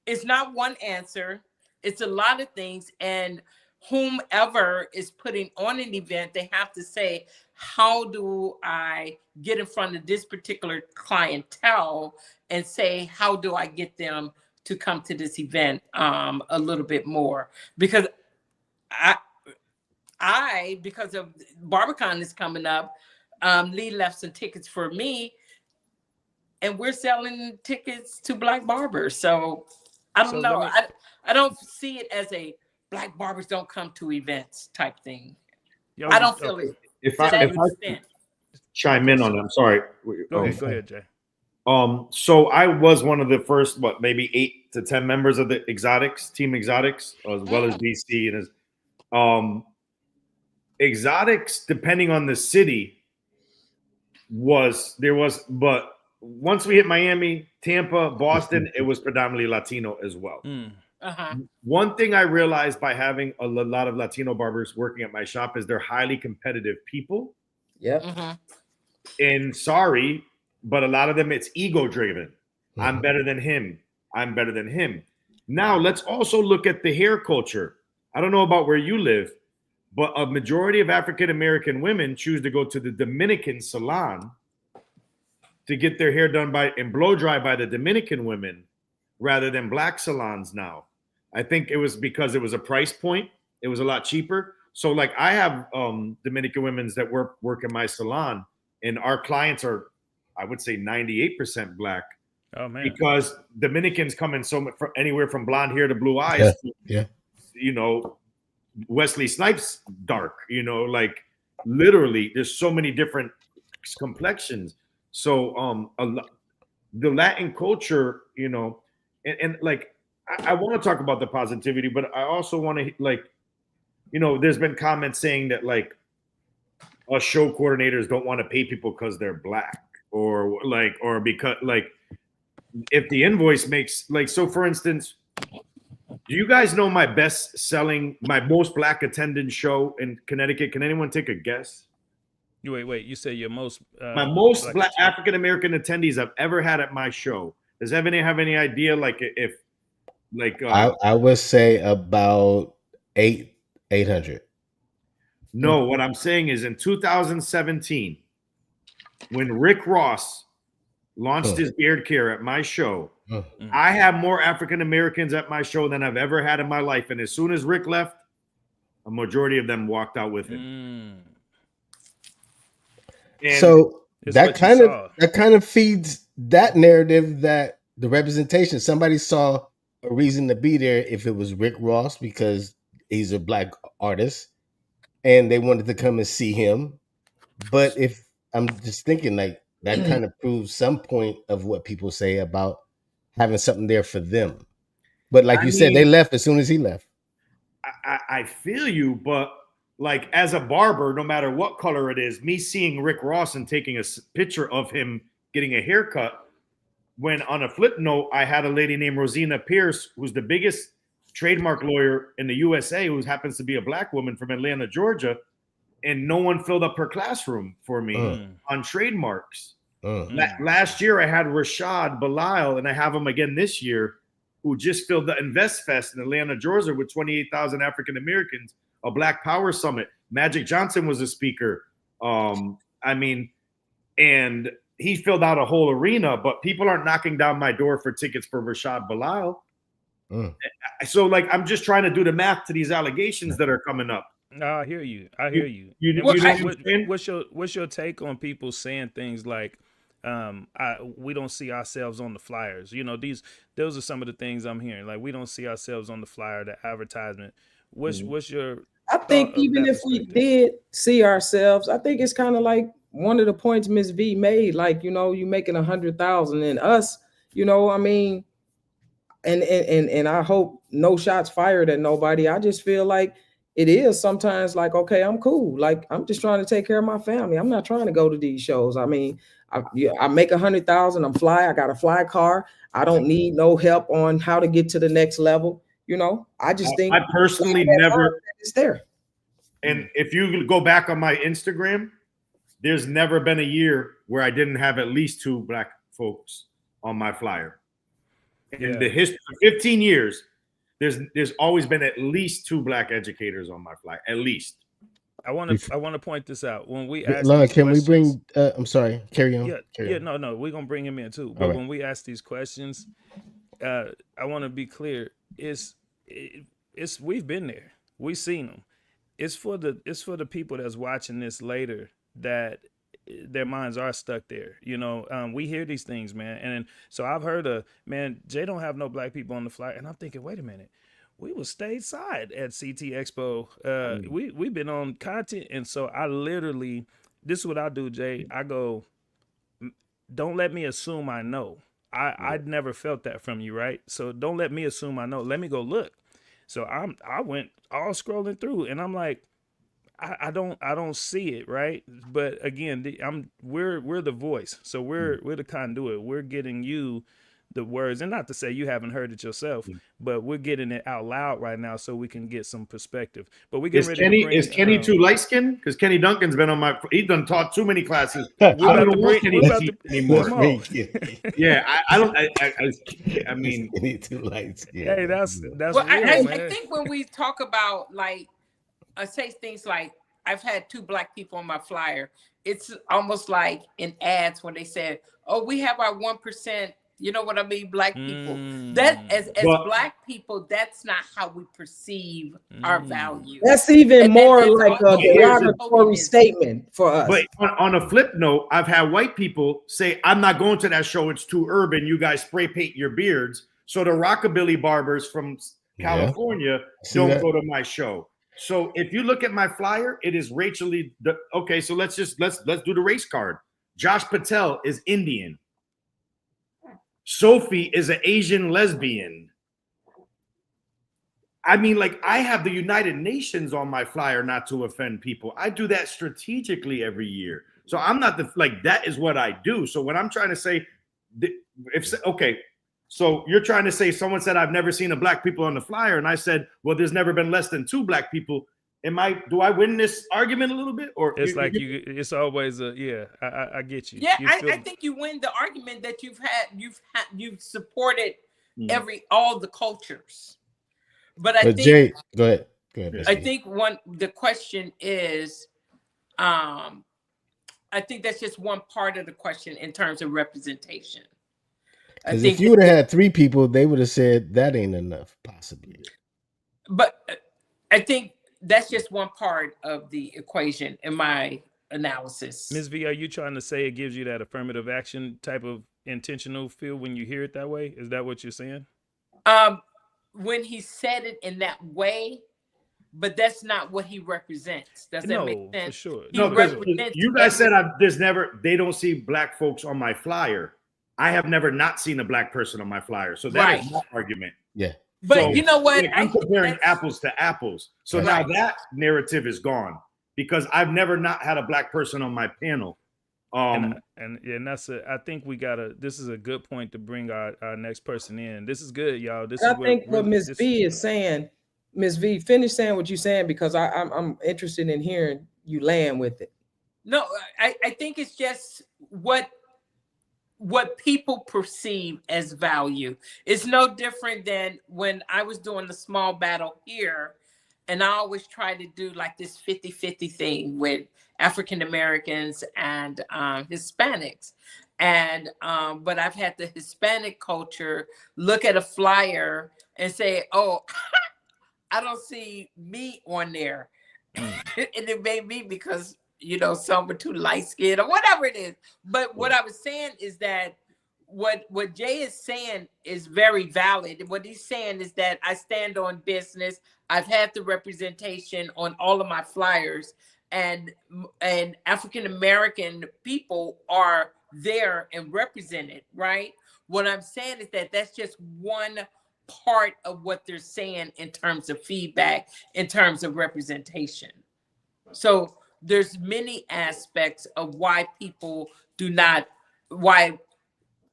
I: it's not one answer. It's a lot of things. And whomever is putting on an event, they have to say, how do I get in front of this particular clientele, and say, how do I get them to come to this event a little bit more? Because I because of BarberCon is coming up, Lee left some tickets for me, and we're selling tickets to Black barbers. So I don't know. I don't see it as a Black barbers don't come to events type thing. I don't feel it.
G: If I chime in on it, I'm sorry.
A: Go ahead, Jay.
G: So I was one of the first, maybe 8 to 10 members of the Team Exotics, as well as DC, and as Exotics, depending on the city, but once we hit Miami, Tampa, Boston, it was predominantly Latino as well. One thing I realized by having a lot of Latino barbers working at my shop is they're highly competitive people.
F: Yeah.
G: And sorry, but a lot of them, it's ego driven. I'm better than him. I'm better than him. Now let's also look at the hair culture. I don't know about where you live, but a majority of African-American women choose to go to the Dominican salon to get their hair done and blow dry by the Dominican women rather than Black salons now. I think it was because it was a price point. It was a lot cheaper. So like I have Dominican women that work in my salon, and our clients are, I would say 98% Black.
A: Oh man.
G: Because Dominicans come in so much, anywhere from blonde hair to blue eyes.
B: Yeah.
G: You know, Wesley Snipes dark, like literally there's so many different complexions. So the Latin culture, and like I want to talk about the positivity, but I also want to there's been comments saying that like us show coordinators don't want to pay people because they're Black or because if the invoice makes so for instance, do you guys know my most Black attended show in Connecticut? Can anyone take a guess?
A: Wait. You say your most
G: my most Black African American attendees I've ever had at my show. Does anybody have any idea?
B: I would say about 800.
G: No, what I'm saying is in 2017, when Rick Ross launched his beard care at my show, I have more African Americans at my show than I've ever had in my life. And as soon as Rick left, a majority of them walked out with him.
B: So that kind of feeds that narrative that the representation, somebody saw a reason to be there if it was Rick Ross because he's a Black artist and they wanted to come and see him. But if I'm just thinking like that kind of proves some point of what people say about having something there for them. But like you said, they left as soon as he left.
G: I feel you, but like as a barber, no matter what color it is, me seeing Rick Ross and taking a picture of him getting a haircut, when on a flip note, I had a lady named Rosina Pierce, who's the biggest trademark lawyer in the USA, who happens to be a Black woman from Atlanta, Georgia, and no one filled up her classroom for me on trademarks. Last year, I had Rashad Belisle, and I have him again this year, who just filled the Invest Fest in Atlanta, Georgia, with 28,000 African Americans, a Black Power Summit. Magic Johnson was a speaker. And he filled out a whole arena, but people aren't knocking down my door for tickets for Rashad Belisle. So, like, I'm just trying to do the math to these allegations that are coming up.
A: No, I hear you. What's your take on people saying things like, we don't see ourselves on the flyers? Those are some of the things I'm hearing. Like, we don't see ourselves on the flyer, the advertisement. What's your?
F: I think even if we did see ourselves, I think it's kind of like one of the points Ms. V made. Like, you making 100,000 and us, I mean, and I hope no shots fired at nobody. I just feel like it is sometimes like, okay, I'm cool. Like, I'm just trying to take care of my family. I'm not trying to go to these shows. I mean, I make 100,000. I'm fly. I got a fly car. I don't need no help on how to get to the next level. I just think
G: I personally never.
F: It's there.
G: And if you go back on my Instagram, there's never been a year where I didn't have at least 2 Black folks on my flyer. In the history of 15 years, there's always been at least 2 black educators on my flight, at least.
A: I want to point this out. When we ask
B: Lana,
A: these
B: can we
A: questions,
B: bring? I'm sorry. Carry on.
A: no, we're gonna bring him in too.
B: All
A: But
B: right.
A: when we ask these questions, I want to be clear. It's we've been there. We've seen them. It's for the people that's watching this later that their minds are stuck there. You know, we hear these things, man. And so I've heard man, Jay don't have no black people on the flight, and I'm thinking, wait a minute. We was stateside at CT Expo. We've been on content, and so I literally, this is what I do, Jay. I go, don't let me assume I know. I'd never felt that from you, right? So don't let me assume I know. Let me go look. So I went all scrolling through, and I'm like, I don't see it, right? But again, we're the voice, so we're the conduit. We're getting you the words, and not to say you haven't heard it yourself, but we're getting it out loud right now so we can get some perspective. But we get ready to bring.
G: Is Kenny too light skinned? Because Kenny Duncan's been on my. He done taught too many classes.
A: We're about to bring. We're about to
G: anymore. Yeah, I mean,
B: Kenny too light.
A: Hey, that's
I: well,
A: real, man.
I: I think when we talk about like, say things like, I've had 2 black people on my flyer. It's almost like in ads when they said, "Oh, we have our 1%." You know what I mean? Black people. That as black people, that's not how we perceive our value.
F: That's even more like a derogatory statement for us.
G: But on a flip note, I've had white people say, "I'm not going to that show. It's too urban. You guys spray paint your beards." So the rockabilly barbers from California don't go to my show. So if you look at my flyer, it is racially okay. So let's do the race card. Josh Patel is Indian. Sophie is an Asian lesbian. I mean, like, I have the United Nations on my flyer not to offend people. I do that strategically every year. So I'm not that is what I do. So when I'm trying to say, so you're trying to say someone said I've never seen a black people on the flyer, and I said, well, there's never been less than 2 black people. Do I win this argument a little bit, or
A: it's it's always I get you.
I: Yeah, I think you win the argument that you've supported all the cultures. But I think
B: Jay, go ahead.
I: I think the question is, I think that's just one part of the question in terms of representation.
B: Because if you would have had 3 people, they would have said that ain't enough, possibly.
I: But I think that's just one part of the equation in my analysis.
A: Ms. V, are you trying to say it gives you that affirmative action type of intentional feel when you hear it that way? Is that what you're saying?
I: When he said it in that way, but that's not what he represents. Does that make sense?
A: For sure.
G: You guys said they don't see black folks on my flyer. I have never not seen a black person on my flyer. So that is my argument.
B: Yeah.
I: But you know what?
G: I'm comparing apples to apples. So now that narrative is gone because I've never not had a black person on my panel.
A: And that's I think this is a good point to bring our next person in. This is good, y'all.
F: I think what Ms. V is saying, Ms. V, finish saying what you're saying because I'm interested in hearing you land with it.
I: No, I think it's just what people perceive as value. It's no different than when I was doing the small battle here, and I always try to do like this 50-50 thing with African Americans and Hispanics. And but I've had the Hispanic culture look at a flyer and say, "Oh, I don't see me on there." And it may be because some are too light skinned or whatever it is. But what I was saying is that what Jay is saying is very valid. What he's saying is that I stand on business. I've had the representation on all of my flyers, and African American people are there and represented, right? What I'm saying is that that's just one part of what they're saying in terms of feedback, in terms of representation. So there's many aspects of why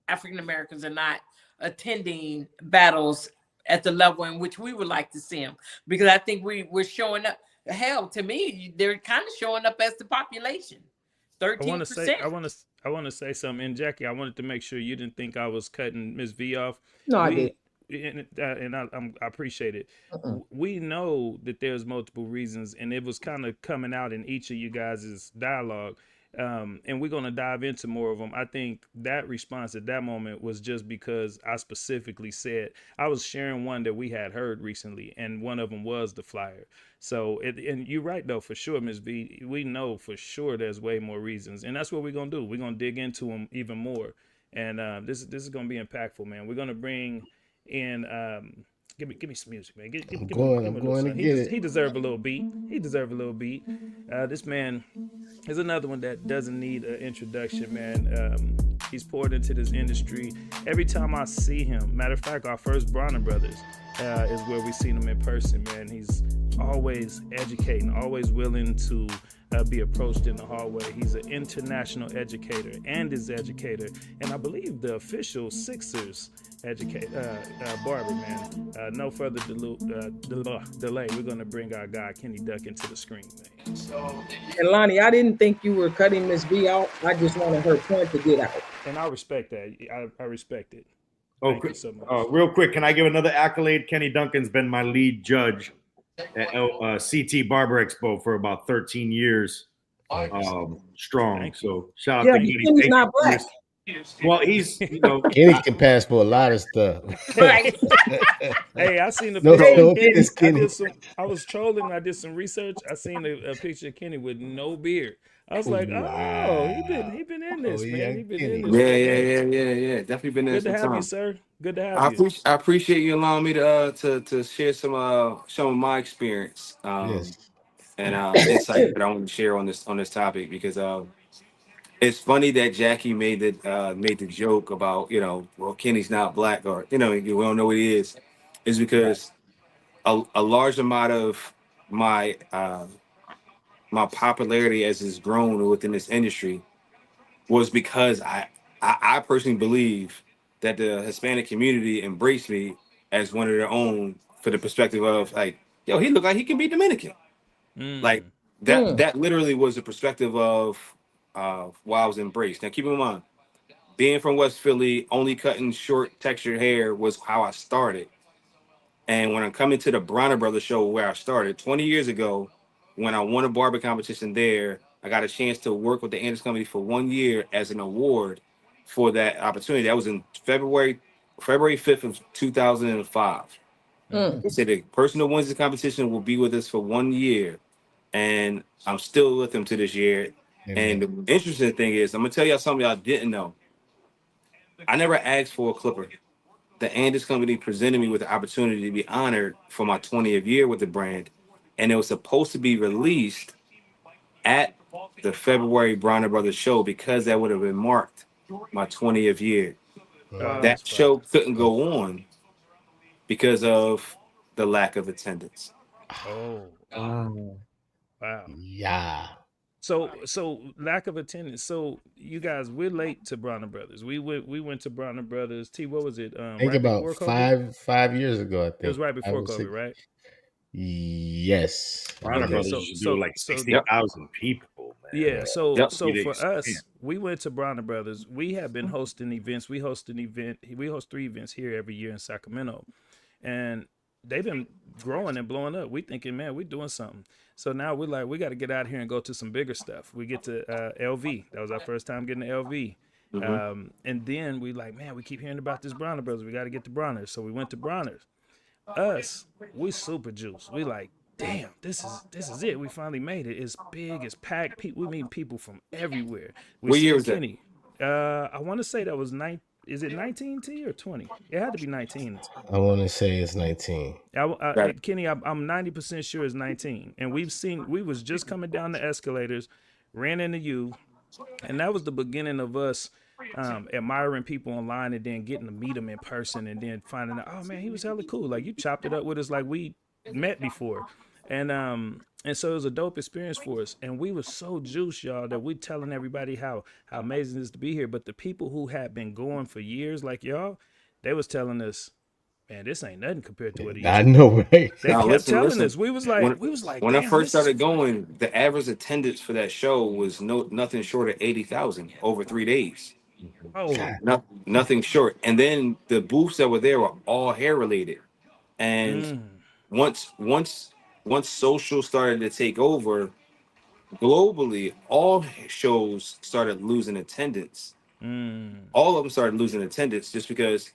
I: African Americans are not attending battles at the level in which we would like to see them, because I think we're showing up. Hell, to me, they're kind of showing up as the population. 13%.
A: I want to say something. And Jackie, I wanted to make sure you didn't think I was cutting Ms. V off.
F: No, I did.
A: I appreciate it.
F: Uh-uh.
A: We know that there's multiple reasons, and it was kind of coming out in each of you guys' dialogue. And we're going to dive into more of them. I think that response at that moment was just because I specifically said I was sharing one that we had heard recently, and one of them was the flyer. So, and you're right though, for sure, Ms. B. We know for sure there's way more reasons, and that's what we're gonna do. We're gonna dig into them even more, and this is gonna be impactful, man. We're gonna bring in give me some music, man. Give
B: I'm
A: me a
B: going
A: little
B: to
A: something.
B: get it.
A: He deserve a little beat. He deserve a little beat. This man is another one that doesn't need an introduction, man. He's poured into this industry. Every time I see him, matter of fact, our first Bronner Brothers is where we seen him in person, man. He's always educating, always willing to be approached in the hallway. He's an international educator and is educator, and I believe the official Sixers Barber, man. No further delay. We're going to bring our guy Kenny Duck into the screen, man.
F: And Lonnie, I didn't think you were cutting Miss B out. I just wanted her point to get out.
A: And I respect that. I respect it.
G: Thank you so much. Real quick, can I give another accolade? Kenny Duncan's been my lead judge at CT Barber Expo for about 13 years. Strong. So shout out to Kenny.
F: Kenny's not black.
G: Well, he's
B: Kenny can pass for a lot of stuff.
I: Right.
A: Hey, I seen the
B: picture.
A: I was trolling. I did some research. I seen a picture of Kenny with no beard. I was like, oh, he been in this, man. He been in this.
J: Yeah. Definitely been in this.
A: Good to have you, sir. Good to have you.
J: I appreciate you allowing me to share some of my experience
B: Yes.
J: and insight that I want to share on this topic, because it's funny that Jackie made the joke about, well, Kenny's not black, or we don't know what he is. Is because a large amount of my my popularity as it's grown within this industry was because I personally believe that the Hispanic community embraced me as one of their own, for the perspective of like, yo, he look like he can be Dominican. Like that literally was the perspective of why I was embraced. Now keep in mind, being from West Philly, only cutting short textured hair was how I started. And when I'm coming to the Bronner Brothers show where I started 20 years ago, when I won a barber competition there, I got a chance to work with the Entice Company for 1 year as an award for that opportunity. That was in February 5th of 2005. They said the person who wins the competition will be with us for 1 year. And I'm still with them to this year. And the interesting thing is, I'm gonna tell y'all something y'all didn't know. I never asked for a clipper. The Entice Company presented me with the opportunity to be honored for my 20th year with the brand, and it was supposed to be released at the February Bronner Brothers show, because that would have been marked my 20th year. That show couldn't go on because of the lack of attendance.
A: Wow.
B: Yeah.
A: So lack of attendance. So you guys, we're late to Bronner Brothers. We went to Bronner Brothers. T, what was it?
B: I think about 5 years ago. I think
A: it was right before COVID, right?
B: Yes.
G: Bronner Brothers used to do like 60,000 people. Man.
A: Yeah. So for us, we went to Bronner Brothers. We have been hosting events. We host 3 events here every year in Sacramento, and they've been growing and blowing up. We thinking, man, we're doing something. So now we're like, we got to get out here and go to some bigger stuff. We get to LV. That was our first time getting to LV. And then we like, man, we keep hearing about this Bronner Brothers. We got to get to Bronner's. So we went to Bronner's. We super juice. We like, damn, this is it. We finally made it. It's big. It's packed. We meet people from everywhere.
J: What year was
A: Kenny. I want to say that was 9. Is it 19 T or 20? It had to be 19.
B: I want to say it's 19.
A: Kenny, I'm 90% sure it's 19. And we was just coming down the escalators, ran into you, and that was the beginning of us admiring people online and then getting to meet them in person, and then finding out, oh man, he was hella cool. Like you chopped it up with us like we met before. And so it was a dope experience for us. And we were so juiced, y'all, that we telling everybody how amazing it is to be here. But the people who had been going for years, like y'all, they was telling us, man, this ain't nothing compared to what it used to be.
B: I know, right?
A: They kept telling us. We was like,
J: when I first started going, the average attendance for that show was nothing short of 80,000 over 3 days.
A: Oh.
J: Nothing short. And then the booths that were there were all hair related. And
A: Mm.
J: once once once social started to take over globally, all shows started losing attendance.
A: Mm.
J: All of them started losing attendance just because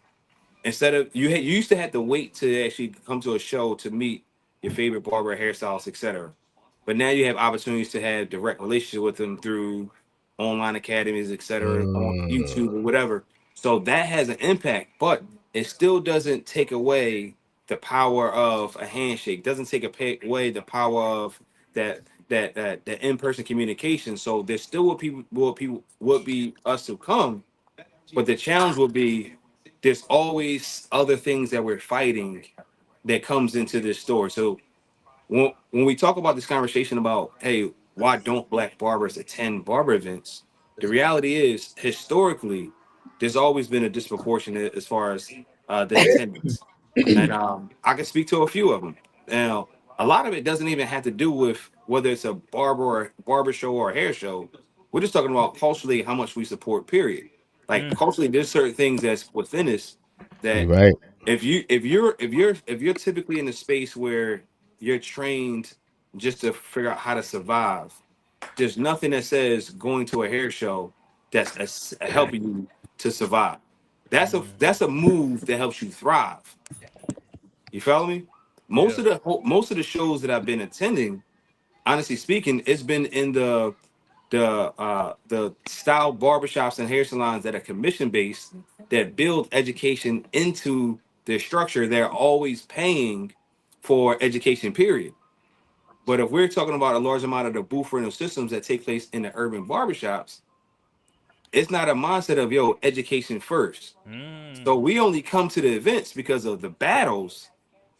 J: instead of you used to have to wait to actually come to a show to meet your favorite barber, hairstylist, etc. But now you have opportunities to have direct relationship with them through online academies, etc., on YouTube or whatever. So that has an impact, but it still doesn't take away the power of a handshake. Doesn't take away the power of that in-person communication. So there still would be us to come, but the challenge will be there's always other things that we're fighting that comes into this store. So when we talk about this conversation about, hey, why don't black barbers attend barber events? The reality is, historically, there's always been a disproportionate as far as the attendance. And I can speak to a few of them. Now, a lot of it doesn't even have to do with whether it's a barber show or a hair show. We're just talking about culturally how much we support, period. Like
A: Mm.
J: culturally, there's certain things that's within us
B: You're
J: that
B: right.
J: if you're typically in a space where you're trained just to figure out how to survive, there's nothing that says going to a hair show that's helping you to survive. That's a move that helps you thrive. You follow me?
A: Yeah.
J: Most of the shows that I've been attending, honestly speaking, it's been in the style barbershops and hair salons that are commission based that build education into their structure. They're always paying for education, period. But if we're talking about a large amount of the booth rental systems that take place in the urban barbershops, it's not a mindset of education first. So
A: Mm.
J: we only come to the events because of the battles,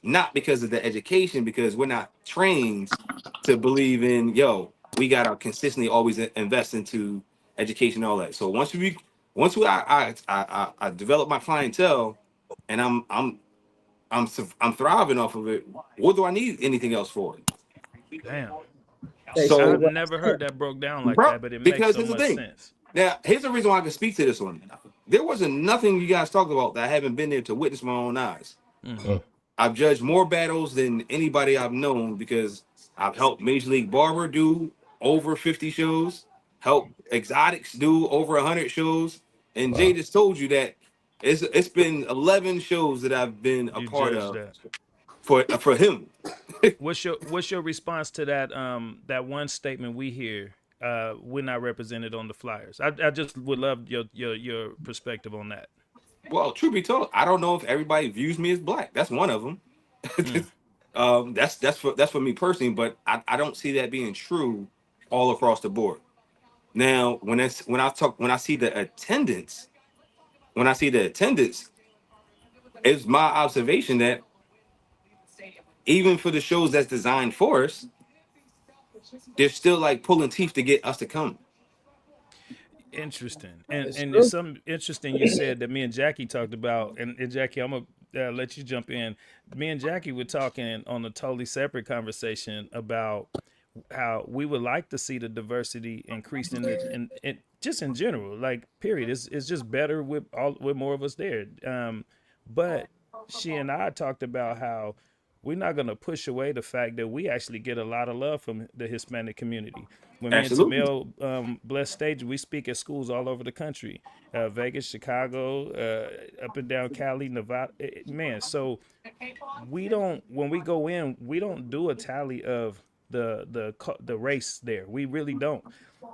J: not because of the education, because we're not trained to believe in we gotta consistently always invest into education and all that. So once I develop my clientele and I'm thriving off of it, what do I need anything else for?
A: Damn.
F: Okay, so
J: So
A: I've
F: what?
A: never heard that broke down like
J: bro,
A: that, but it makes
J: because
A: so
J: here's the
A: much
J: thing.
A: sense.
J: Now, here's the reason why I can speak to this one. There wasn't nothing you guys talked about that I haven't been there to witness my own eyes.
A: Mm-hmm.
B: Mm.
J: I've judged more battles than anybody I've known because I've helped Major League Barber do over 50 shows, helped Exotics do over 100 shows, and Jay
B: Wow.
J: just told you that it's been 11 shows that I've been a
A: You
J: part
A: judge
J: of
A: that.
J: for him.
A: What's your response to that one statement we hear? We're not represented on the flyers. I just would love your perspective on that.
J: Well, truth be told, I don't know if everybody views me as black. That's one of them.
A: Mm.
J: That's for me personally, but I don't see that being true all across the board. Now, when I see the attendance, it's my observation that even for the shows that's designed for us, they're still like pulling teeth to get us to come.
A: Interesting. And
F: It's
A: and it's
F: true.
A: something interesting you said that me and Jackie talked about. And Jackie, I'm gonna let you jump in. Me and Jackie were talking on a totally separate conversation about how we would like to see the diversity increase in just in general, like period. It's just better with more of us there. But she and I talked about how we're not going to push away the fact that we actually get a lot of love from the Hispanic community. When me and
J: Absolutely.
A: Tamel bless stage, we speak at schools all over the country, Vegas, Chicago, up and down Cali, Nevada. Man, so we don't when we go in, we don't do a tally of the race there. We really don't.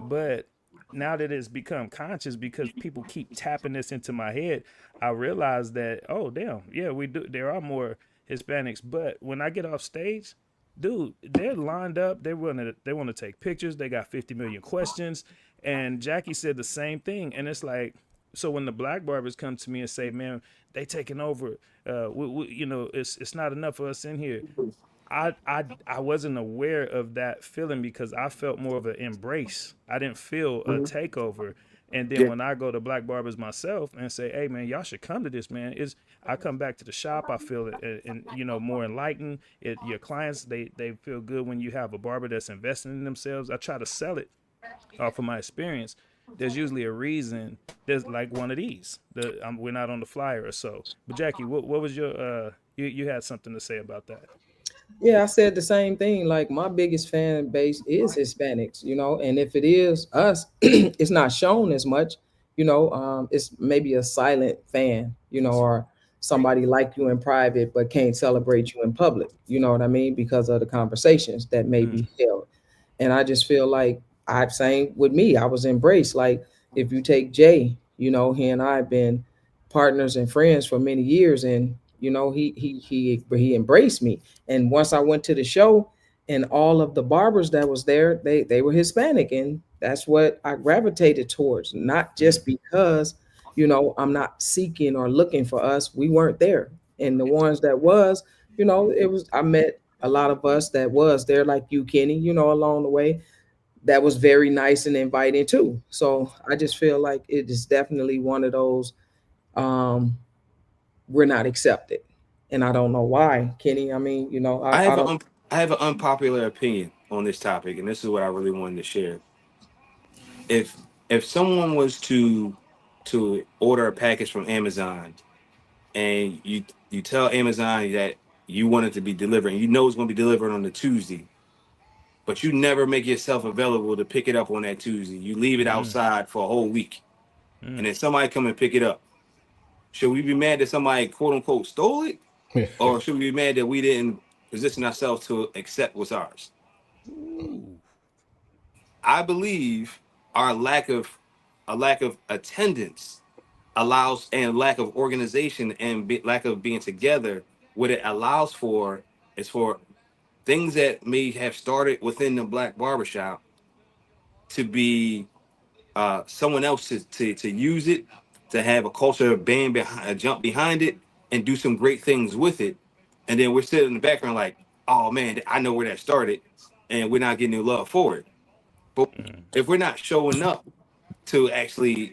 A: But now that it's become conscious because people keep tapping this into my head, I realize that, oh damn, yeah, we do. There are more Hispanics, but when I get off stage, dude, they're lined up. They want to take pictures. They got 50 million questions. And Jackie said the same thing. And it's like, so when the black barbers come to me and say, "Man, they taking over," it's not enough of us in here. I wasn't aware of that feeling because I felt more of an embrace. I didn't feel a takeover. And then
J: Yeah,
A: when I go to black barbers myself and say, "Hey man, y'all should come to this, man," is I come back to the shop. I feel it, and more enlightened. Your clients they feel good when you have a barber that's investing in themselves. I try to sell it off of my experience. there's usually a reason. There's like one of these. We're not on the flyer or so. But Jackie, what was your you had something to say about that?
F: Yeah, I said the same thing. Like my biggest fan base is Hispanics, and if it is us, it's not shown as much, it's maybe a silent fan, or somebody like you in private but can't celebrate you in public. You know what I mean? Because of the conversations that may
A: Mm,
F: be held. And I just feel like I'm saying with me, I was embraced. Like if you take Jay, he and I have been partners and friends for many years, and he embraced me. And once I went to the show, and all of the barbers that was there, they were Hispanic, and that's what I gravitated towards. Not
A: mm,
F: just because, I'm not seeking or looking for us. We weren't there, and the ones that was, it was I met a lot of us that was there, like you, Kenny, along the way. That was very nice and inviting too. So I just feel like it is definitely one of those. Um, we're not accepted, and I don't know why, Kenny. I mean,
J: I
F: I
J: have
F: don't.
J: I have an unpopular opinion on this topic, and this is what I really wanted to share. If if someone was to order a package from Amazon, and you tell Amazon that you want it to be delivered, and you know it's going to be delivered on the Tuesday, but you never make yourself available to pick it up on that Tuesday. You leave it
A: mm,
J: outside for a whole week, and
A: mm.
J: then somebody come and pick it up. Should we be mad that somebody quote unquote stole it, or should we be mad that we didn't position ourselves to accept what's ours?
A: Ooh.
J: I believe our lack of attendance allows, and lack of organization and lack of being together, what it allows for is for things that may have started within the black barbershop to be someone else to use it, to have a culture band behind, a jump behind it, and do some great things with it. And then we're sitting in the background like, oh man, I know where that started, and we're not getting any love for it. But
A: Mm,
J: if we're not showing up to actually,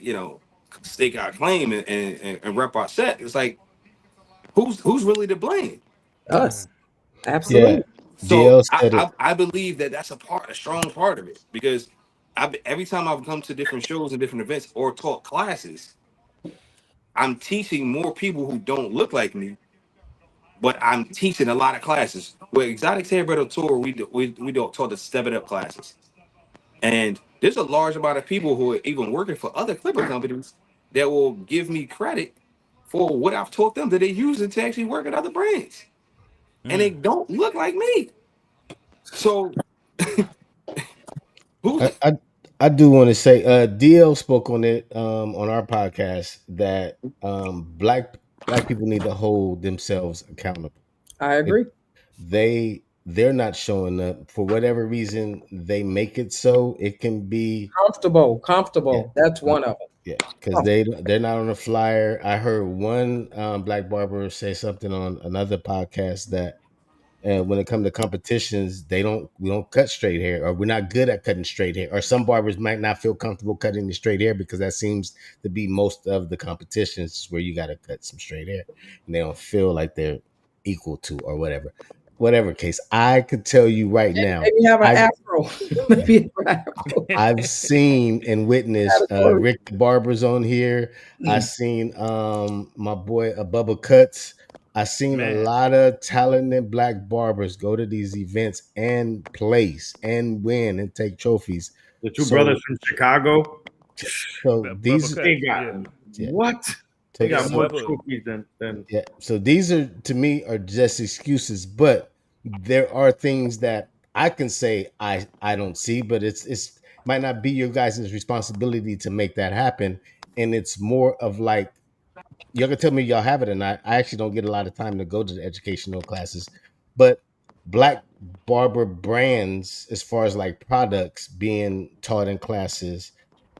J: stake our claim and rep our set, it's like, who's really to blame?
A: mm,
F: Us.
B: Yeah,
F: Absolutely.
J: So
B: DL said it.
J: I believe that that's a strong part of it, because every time I've come to different shows and different events or taught classes, I'm teaching more people who don't look like me, but I'm teaching a lot of classes. With Exotic Hairbread Tour, we do taught the Step It Up classes, and there's a large amount of people who are even working for other clipper companies that will give me credit for what I've taught them that they use it to actually work at other brands, and they
A: mm.
J: don't look like me. So who's
B: I, I I do want to say, DL spoke on it on our podcast that black people need to hold themselves accountable.
F: I
B: If
F: agree.
B: they're not showing up for whatever reason, they make it so it can be.
F: Comfortable.
B: Yeah,
F: Comfortable. That's
B: yeah,
F: one of them.
B: yeah, because they're not on the flyer. I heard one black barber say something on another podcast that when it comes to competitions, we don't cut straight hair, or we're not good at cutting straight hair, or some barbers might not feel comfortable cutting the straight hair because that seems to be most of the competitions where you got to cut some straight hair, and they don't feel like they're equal to or whatever. Whatever case, I could tell you right now,
F: Maybe have an
B: I've
F: afro. Maybe have an afro.
B: I've seen and witnessed
F: That'll work.
B: Rick the Barbers on here. I seen my boy Bubba Cuts. I seen a
A: Man,
B: lot of talented black barbers go to these events and place and win and take trophies.
G: The two brothers
B: So
G: from Chicago,
A: Bubba
B: these
G: they
A: Cut.
G: got
A: Yeah,
B: yeah,
G: what? They
B: so,
A: yeah.
G: got more
B: so
A: Bubba.
G: trophies than
B: yeah, so these are to me are just excuses, but there are things that I can say I don't see, but it's might not be your guys' responsibility to make that happen, and it's more of like y'all can tell me y'all have it or not. I actually don't get a lot of time to go to the educational classes, but black barber brands, as far as like products being taught in classes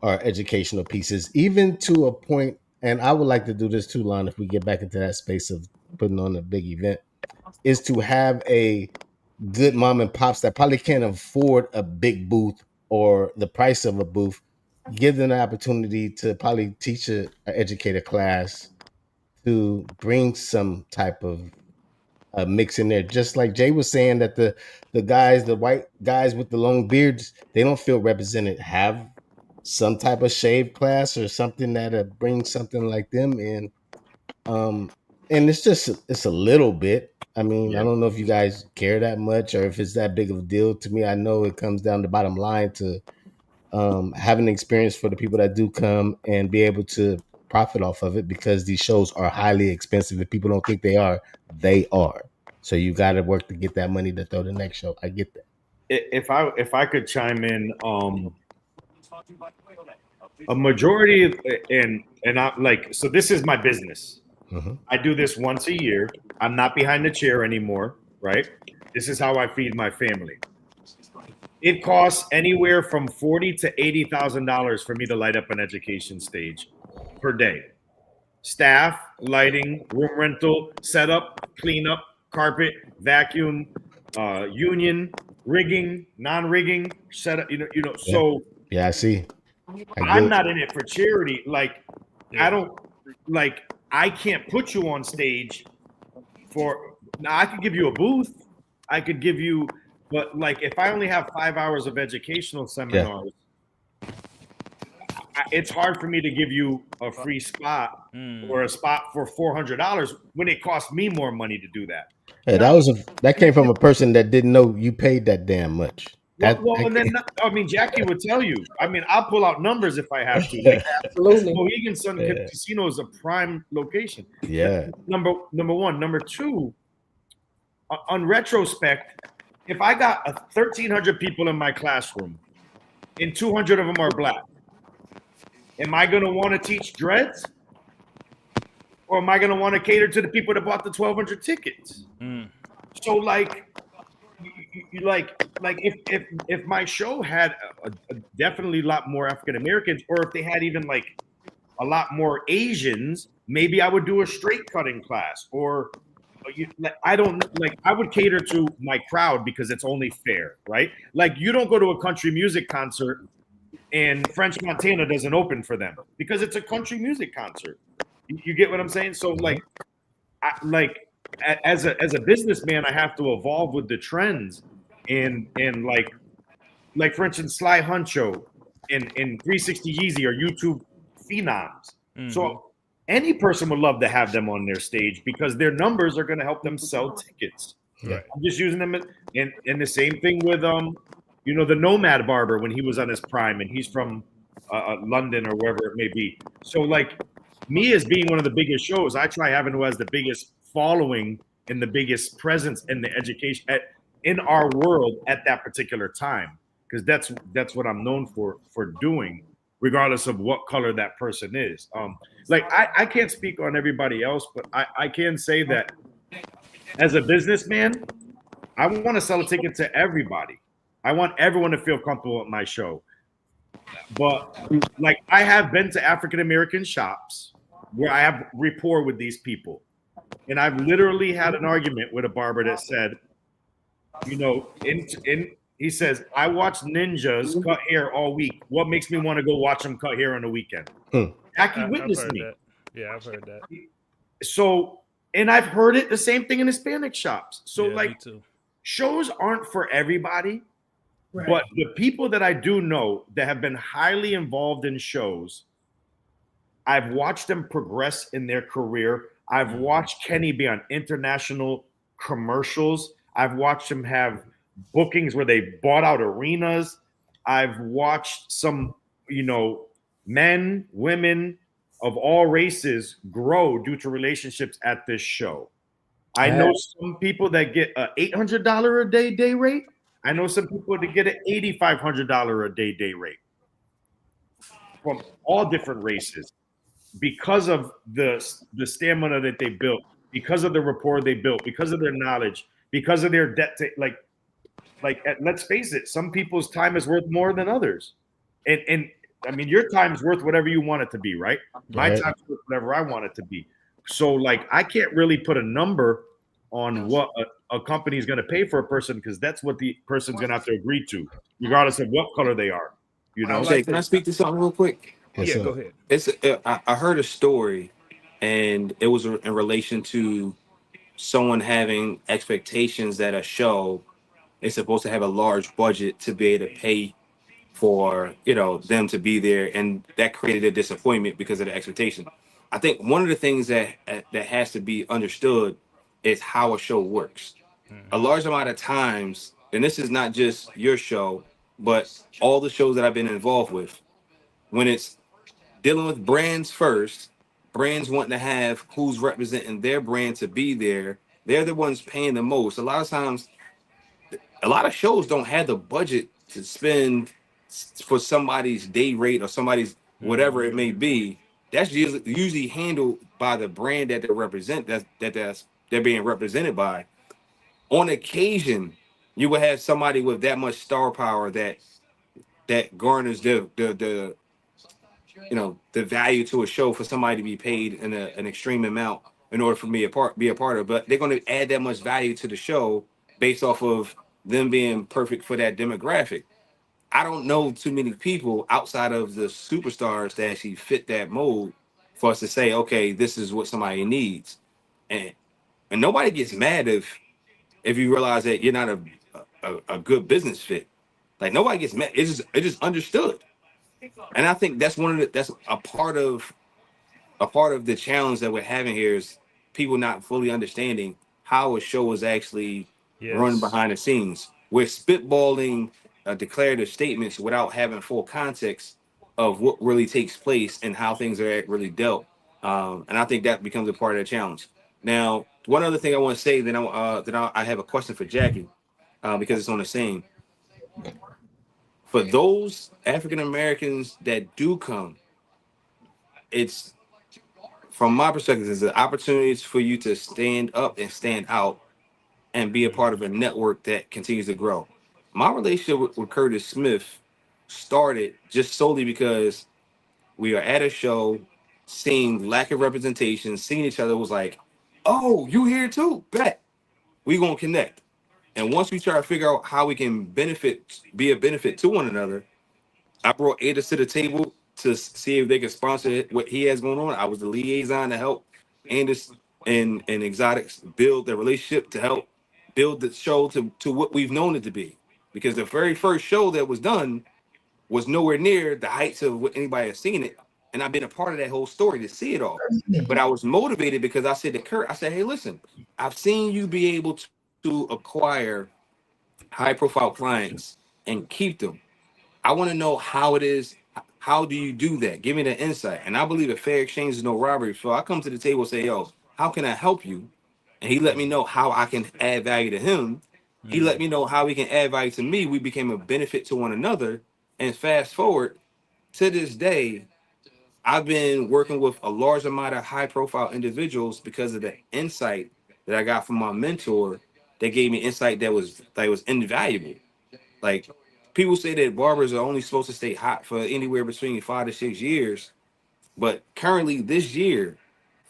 B: or educational pieces, even to a point. And I would like to do this too, Lon, if we get back into that space of putting on a big event, is to have a good mom and pops that probably can't afford a big booth or the price of a booth, give them the opportunity to probably teach a educate a class to bring some type of mix in there. Just like Jay was saying that the white guys with the long beards, they don't feel represented. Have some type of shave class or something that brings something like them in. And it's a little bit. I mean, I don't know if you guys care that much or if it's that big of a deal. To me, I know it comes down to bottom line to having an experience for the people that do come and be able to profit off of it, because these shows are highly expensive. If people don't think they are, they are. So you got to work to get that money to throw the next show. I get that.
G: If I could chime in, a majority and I like, so this is my business. I do this once a year. I'm not behind the chair anymore, right? This is how I feed my family. It costs anywhere from $40,000 to $80,000 for me to light up an education stage per day. Staff, lighting, room rental, setup, cleanup, carpet, vacuum, union, rigging, non-rigging, setup. So
B: yeah, I see.
G: I'm not in it for charity. Like, I don't like. I can't put you on stage for. Now I could give you a booth. I could give you, but like, if I only have 5 hours of educational seminars, it's hard for me to give you a free spot or a spot for $400 when it costs me more money to do that.
B: Yeah, that came from a person that didn't know you paid that damn much.
G: And then I mean, Jackie would tell you. I mean, I'll pull out numbers if I have to. Like,
F: absolutely,
G: Mohegan Sun Casino is a prime location.
B: Yeah.
G: Number one. Number two, on retrospect, if I got 1,300 people in my classroom, and 200 of them are black, am I going to want to teach dreads, or am I going to want to cater to the people that bought the 1,200 tickets? So like. If my show had a definitely a lot more African Americans, or if they had even like a lot more Asians, maybe I would do a straight cutting class, or I would cater to my crowd because it's only fair, right? Like, you don't go to a country music concert and French Montana doesn't open for them because it's a country music concert. You get what I'm saying? So as a businessman, I have to evolve with the trends, and like for instance, Sly Huncho and 360 Yeezy are YouTube phenoms. So any person would love to have them on their stage because their numbers are going to help them sell tickets.
B: Right.
G: I'm just using them, and the same thing with the Nomad Barber when he was on his prime, and he's from London or wherever it may be. So like, me as being one of the biggest shows, I try having who has the biggest following and the biggest presence in the education in our world at that particular time, because that's what I'm known for doing, regardless of what color that person is. Like, I can't speak on everybody else, but I can say that as a businessman, I want to sell a ticket to everybody. I want everyone to feel comfortable at my show. But like, I have been to African American shops where I have rapport with these people. And I've literally had an argument with a barber that said, he says, I watch ninjas cut hair all week. What makes me want to go watch them cut hair on the weekend? Jackie witnessed me.
A: That. Yeah, I've heard that.
G: So, and I've heard it the same thing in Hispanic shops. So
A: yeah,
G: like, shows aren't for everybody. Right. But the people that I do know that have been highly involved in shows, I've watched them progress in their career. I've watched Kenny be on international commercials. I've watched him have bookings where they bought out arenas. I've watched some, men, women of all races grow due to relationships at this show. I know some people that get an $800 a day rate. I know some people that get an $8,500 a day rate from all different races, because of the stamina that they built, because of the rapport they built, because of their knowledge, because of their debt. Let's face it, some people's time is worth more than others. And I mean, your time is worth whatever you want it to be, right? My time is worth whatever I want it to be. So like, I can't really put a number on what a company is going to pay for a person, because that's what the person's going to have to agree to, regardless of what color they are.
J: Can I speak to something real quick?
A: Yeah, go ahead.
J: I heard a story, and it was in relation to someone having expectations that a show is supposed to have a large budget to be able to pay for them to be there, and that created a disappointment because of the expectation. I think one of the things that has to be understood is how a show works. A
A: Mm-hmm.
J: large amount of times, and this is not just your show, but all the shows that I've been involved with, when it's dealing with brands first, brands wanting to have who's representing their brand to be there. They're the ones paying the most. A lot of times, a lot of shows don't have the budget to spend for somebody's day rate or somebody's whatever it
A: Mm-hmm.
J: may be. That's usually handled by the brand that they represent. They're being represented by. On occasion, you will have somebody with that much star power that garners the value to a show for somebody to be paid an extreme amount in order for me be a part of. But they're going to add that much value to the show based off of them being perfect for that demographic. I don't know too many people outside of the superstars that actually fit that mold for us to say, okay, this is what somebody needs, and and nobody gets mad if you realize that you're not a good business fit. Like nobody gets mad. It's just understood, and I think that's a part of the challenge that we're having here is people not fully understanding how a show is actually run
A: Yes.
J: behind the scenes. We're spitballing declarative statements without having full context of what really takes place and how things are really dealt. And I think that becomes a part of the challenge. Now, one other thing I want to say, I have a question for Jackie because it's on the same. For those African Americans that do come, it's from my perspective, is the opportunities for you to stand up and stand out and be a part of a network that continues to grow. My relationship with Curtis Smith started just solely because we are at a show, seeing lack of representation, seeing each other was like, oh, you here too? Bet we gonna connect. And once we try to figure out how we can be a benefit to one another, I brought Ada to the table to see if they could sponsor what he has going on. I was the liaison to help Andis and Exotics build the relationship to help build the show to what we've known it to be. Because the very first show that was done was nowhere near the heights of what anybody has seen it. And I've been a part of that whole story to see it all. But I was motivated because I said to Kurt, I said, hey, listen, I've seen you be able to acquire high profile clients and keep them. I want to know how it is. How do you do that? Give me the insight. And I believe a fair exchange is no robbery. So I come to the table and say, yo, how can I help you? And he let me know how I can add value to him. He let
A: Mm-hmm.
J: me know how he can add value to me. We became a benefit to one another. And fast forward to this day, I've been working with a large amount of high profile individuals because of the insight that I got from my mentor that gave me insight that was invaluable. Like people say that barbers are only supposed to stay hot for anywhere between 5 to 6 years, but currently this year,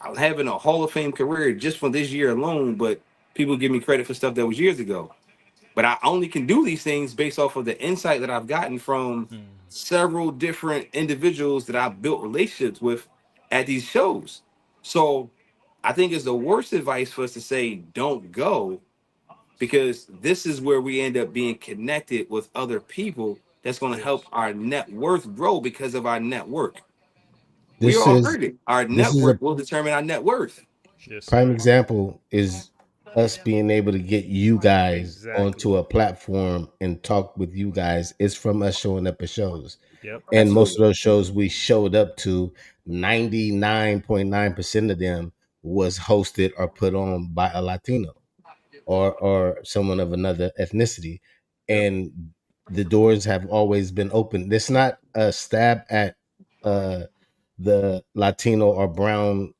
J: I'm having a Hall of Fame career just for this year alone. But people give me credit for stuff that was years ago. But I only can do these things based off of the insight that I've gotten from several different individuals that I've built relationships with at these shows. So I think it's the worst advice for us to say don't go because this is where we end up being connected with other people that's going to help
A: Yes.
J: our net worth grow because of our network. We
B: This
J: all
B: is
J: heard it. Our
B: this is a
J: network will determine our net worth.
A: Yes,
B: prime
A: sir.
B: example is us being able to get you guys onto
A: Exactly.
B: a platform and talk with you guys. It's from us showing up at shows.
A: Yep.
B: And most of
J: Absolutely.
B: those shows we showed up to, 99.9% of them was hosted or put on by a Latino or someone of another ethnicity.
A: Yep.
B: And the doors have always been open. It's not a stab at uh the Latino or brown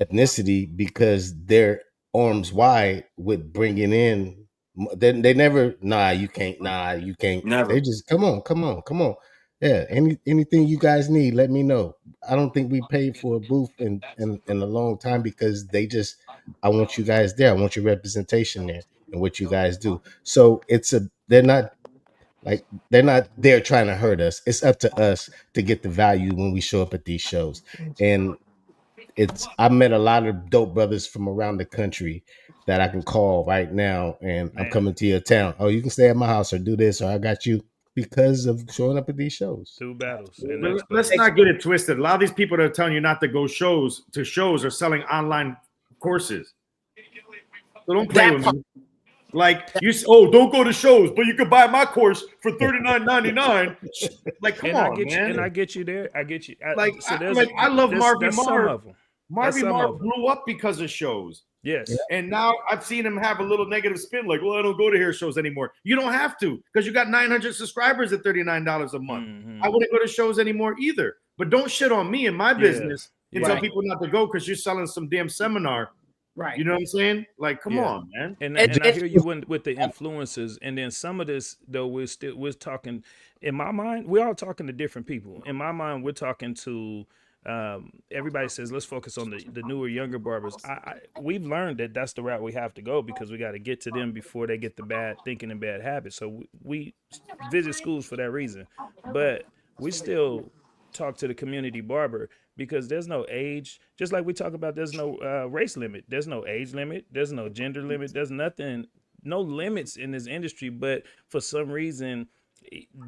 B: ethnicity because they're arms wide with bringing in. They never, nah, you can't. They
J: Never.
B: just come on. Yeah, anything you guys need, let me know. I don't think we paid for a booth in a long time because they just, I want you guys there. I want your representation there and what you guys do. So they're not there trying to hurt us. It's up to us to get the value when we show up at these shows. And I met a lot of dope brothers from around the country that I can call right now, and I'm
A: Man.
B: coming to your town. Oh, you can stay at my house or do this, or I got you. because of showing up at these shows.
A: Through battles and
G: But
A: expos.
G: let's not get it twisted. A lot of these people that are telling you not to go shows are selling online courses. So don't play with me. Like don't go to shows, but you could buy my course for $39.99. Like, come on, man.
A: And I get you there. I get you.
G: I love Marvin Marv. Marvin Marv blew up because of shows.
A: Yes.
G: And now I've seen him have a little negative spin, like, well, I don't go to hair shows anymore. You don't have to, because you got 900 subscribers at $39 a month.
A: Mm-hmm.
G: I wouldn't go to shows anymore either. But don't shit on me and my business and tell people not to go because you're selling some damn seminar.
I: Right.
G: You know what I'm saying? Like, come on, man.
A: And I hear you with the influencers, and then some of this though we're talking. In my mind, we're all talking to different people. In my mind, we're talking to. Everybody says let's focus on the newer, younger barbers. We've learned that that's the route we have to go because we got to get to them before they get the bad thinking and bad habits. So we visit schools for that reason, but we still talk to the community barber because there's no age. Just like we talk about, there's no race limit, there's no age limit, there's no gender limit, there's nothing, no limits in this industry. But for some reason,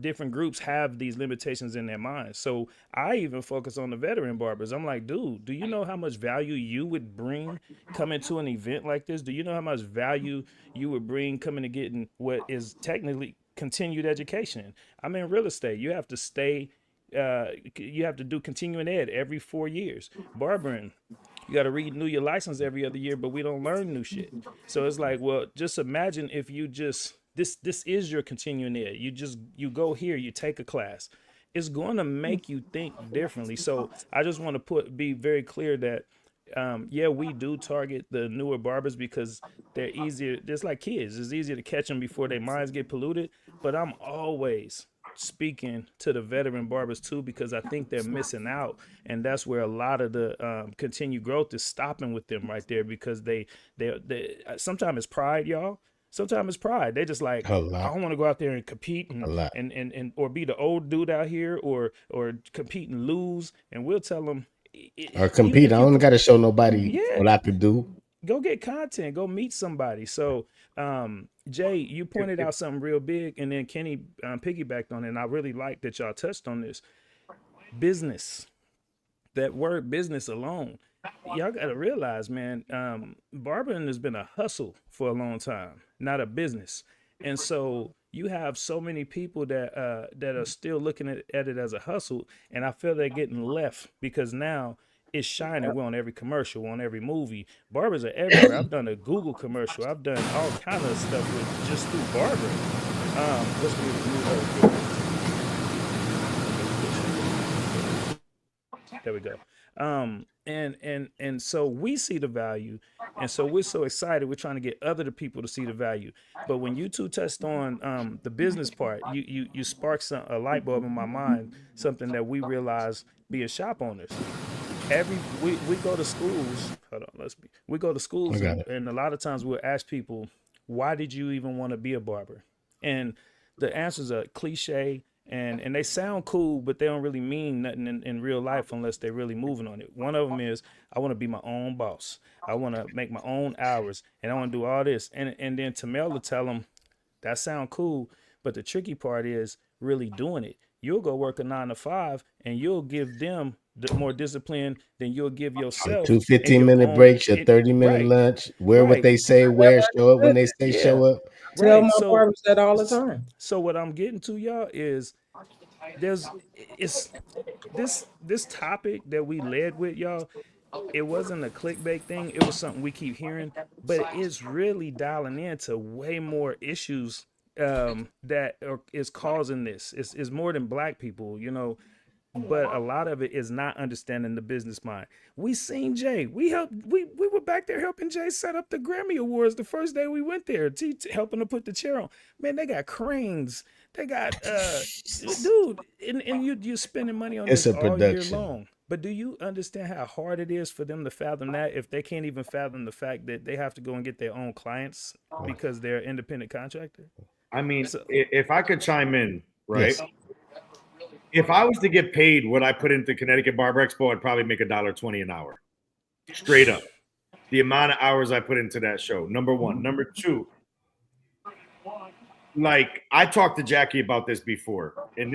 A: different groups have these limitations in their minds. So I even focus on the veteran barbers. I'm like, dude, do you know how much value you would bring coming to an event like this? Do you know how much value you would bring coming to getting what is technically continued education? I'm in real estate. You have to stay, you have to do continuing ed every 4 years. Barbering, you got to renew your license every other year, but we don't learn new shit. So it's like, well, just imagine if you just, this is your continuing ed. You go here, you take a class. It's going to make you think differently. So I just want to be very clear that, we do target the newer barbers because they're easier. It's like kids. It's easier to catch them before their minds get polluted. But I'm always speaking to the veteran barbers too, because I think they're missing out. And that's where a lot of the continued growth is stopping with them right there, because they sometimes it's pride, y'all. Sometimes it's pride. They just like, I don't want to go out there and compete and or be the old dude out here or compete and lose. And we'll tell them,
B: or compete. I don't got to show nobody what I could do.
A: Go get content. Go meet somebody. So, Jay, you pointed out something real big, and then Kenny piggybacked on it. And I really like that y'all touched on this. Business. That word business alone. Y'all got to realize, man, barbering has been a hustle for a long time, not a business. And so you have so many people that are still looking at it as a hustle. And I feel they're getting left because now it's shining. We're on every commercial, we're on every movie. Barbers are everywhere. I've done a Google commercial. I've done all kind of stuff with just through barbering. Let's move over. There we go. And so we see the value, and so we're so excited. We're trying to get other people to see the value. But when you two touched on the business part, you sparked a light bulb in my mind, something that we realize being shop owners. We go to schools. Hold on, we go to schools, and a lot of times we'll ask people, why did you even want to be a barber? And the answers are cliche. And they sound cool, but they don't really mean nothing in real life unless they're really moving on it. One of them is, I want to be my own boss. I want to make my own hours, and I want to do all this. And then Tamel will tell them, that sound cool, but the tricky part is really doing it. You'll go work a 9 to 5, and you'll give them more discipline than you'll give yourself.
B: 2 15-minute breaks, your 30-minute lunch. Wear what they say, wear, show up when they say show up.
F: Tell my barbers that all the time.
A: So what I'm getting to, y'all, is it's this topic that we led with, y'all. It wasn't a clickbait thing. It was something we keep hearing, but it's really dialing into way more issues that is causing this. It's more than black people, you know. But a lot of it is not understanding the business mind. We seen Jay. We were back there helping Jay set up the Grammy Awards the first day we went there, helping to put the chair on. Man, they got cranes. They got dude, and you're spending money on this all year long. But do you understand how hard it is for them to fathom that if they can't even fathom the fact that they have to go and get their own clients because they're an independent contractor?
G: I mean, if I could chime in, right? Yes. If I was to get paid what I put into Connecticut Barber Expo, I'd probably make $1.20 an hour. Straight up. The amount of hours I put into that show, number one. Number two, like I talked to Jackie about this before, and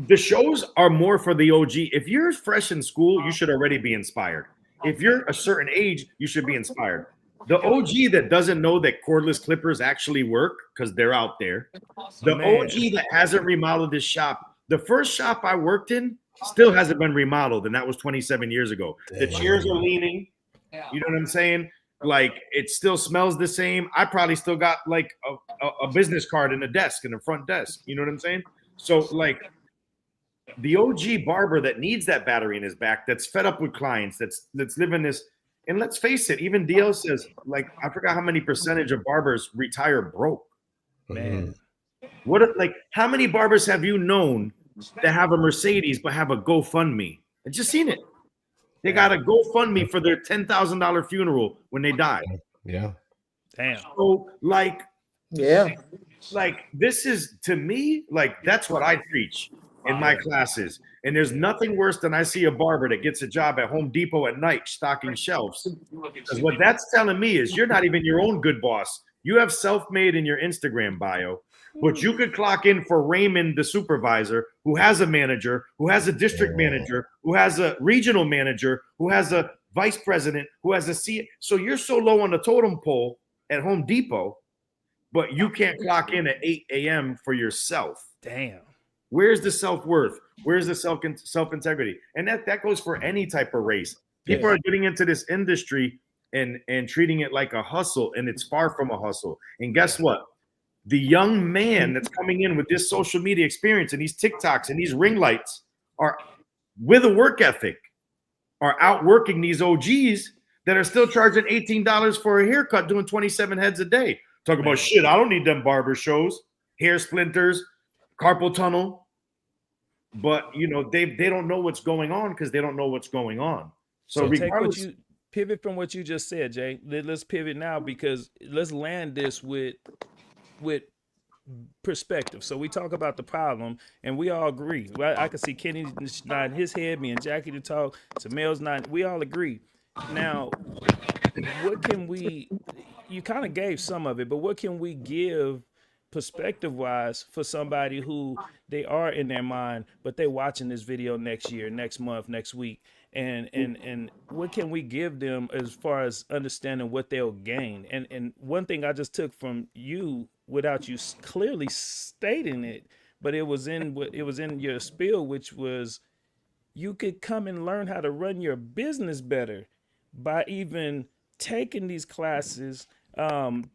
G: the shows are more for the OG. If you're fresh in school, you should already be inspired. If you're a certain age, you should be inspired. The OG that doesn't know that cordless clippers actually work because they're out there. The
A: Man.
G: OG that hasn't remodeled his shop. The first shop I worked in still hasn't been remodeled, and that was 27 years ago. The chairs are leaning. You know what I'm saying? Like it still smells the same. I probably still got like a business card in the desk, in the front desk. You know what I'm saying? So like the OG barber that needs that battery in his back, that's fed up with clients, that's living this. And let's face it, even DL says, like, I forgot how many percentage of barbers retire broke.
A: Man.
G: What, like, how many barbers have you known that have a Mercedes but have a GoFundMe? I just seen it. They got a GoFundMe for their $10,000 funeral when they die.
B: Yeah.
A: Damn.
G: So, like,
F: Yeah.
G: like this is, to me, like that's what I preach in my classes. And there's nothing worse than I see a barber that gets a job at Home Depot at night stocking shelves. Because what that's telling me is you're not even your own good boss. You have self-made in your Instagram bio, but you could clock in for Raymond, the supervisor, who has a manager, who has a district manager, who has a regional manager, who has a vice president, who has a C. So you're so low on the totem pole at Home Depot, but you can't clock in at 8 a.m. for yourself.
A: Damn.
G: Where's the self-worth? Where's the self-integrity? And that goes for any type of race. People are getting into this industry and treating it like a hustle, and it's far from a hustle. And guess what? The young man that's coming in with this social media experience and these TikToks and these ring lights are with a work ethic, are outworking these OGs that are still charging $18 for a haircut, doing 27 heads a day. Talk about shit. I don't need them barber shows, hair splinters, carpal tunnel. But you know, they don't know what's going on because they don't know what's going on. So regardless,
A: take what you pivot from what you just said, Jay. Let's pivot now because let's land this with perspective. So we talk about the problem, and we all agree. I can see Kenny nodding his head, me and Jackie to talk. Samel's nodding. We all agree. Now, what can we? You kind of gave some of it, but what can we give perspective wise for somebody who they are in their mind, but they watching this video next year, next month, next week, and what can we give them as far as understanding what they'll gain? And one thing I just took from you without you clearly stating it, but it was in your spiel, which was you could come and learn how to run your business better by even taking these classes,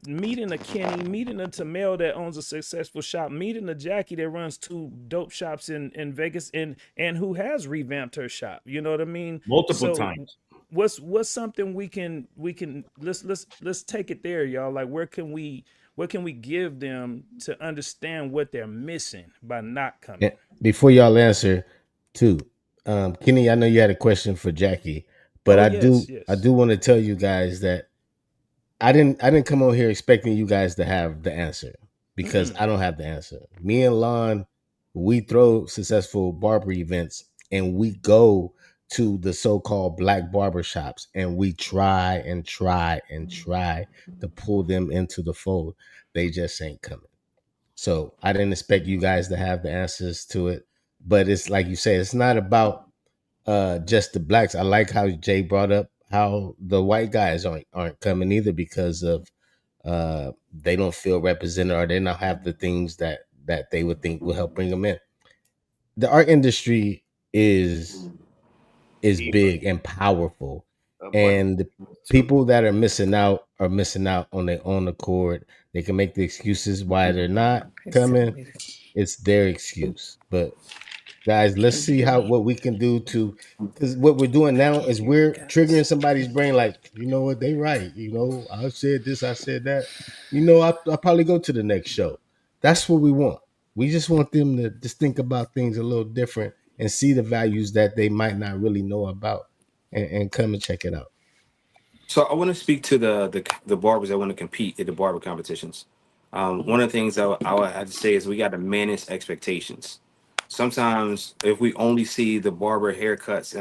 A: meeting a Kenny, meeting a Tamel that owns a successful shop, meeting a Jackie that runs 2 dope shops in Vegas and who has revamped her shop. You know what I mean?
G: multiple times.
A: What's something we can let's take it there, y'all. Like what can we give them to understand what they're missing by not coming?
B: Yeah. Before y'all answer, too, Kenny, I know you had a question for Jackie, but I do want to tell you guys that I didn't come on here expecting you guys to have the answer because I don't have the answer. Me and Lon, we throw successful barber events and we go to the so-called black barber shops and we try to pull them into the fold. They just ain't coming. So I didn't expect you guys to have the answers to it, but it's like you say, it's not about just the blacks. I like how Jay brought up how the white guys aren't coming either because of they don't feel represented or they don't have the things that they would think will help bring them in. The art industry is big and powerful, and the people that are missing out on their own accord. They can make the excuses why they're not coming. It's their excuse, but guys, let's see what we can do to, because what we're doing now is we're triggering somebody's brain. Like, you know what, they right. You know, I said this, I said that. You know, I'll probably go to the next show. That's what we want. We just want them to just think about things a little different and see the values that they might not really know about, and come and check it out.
J: So I want to speak to the barbers that want to compete at the barber competitions. One of the things I would have to say is we got to manage expectations. Sometimes if we only see the barber haircuts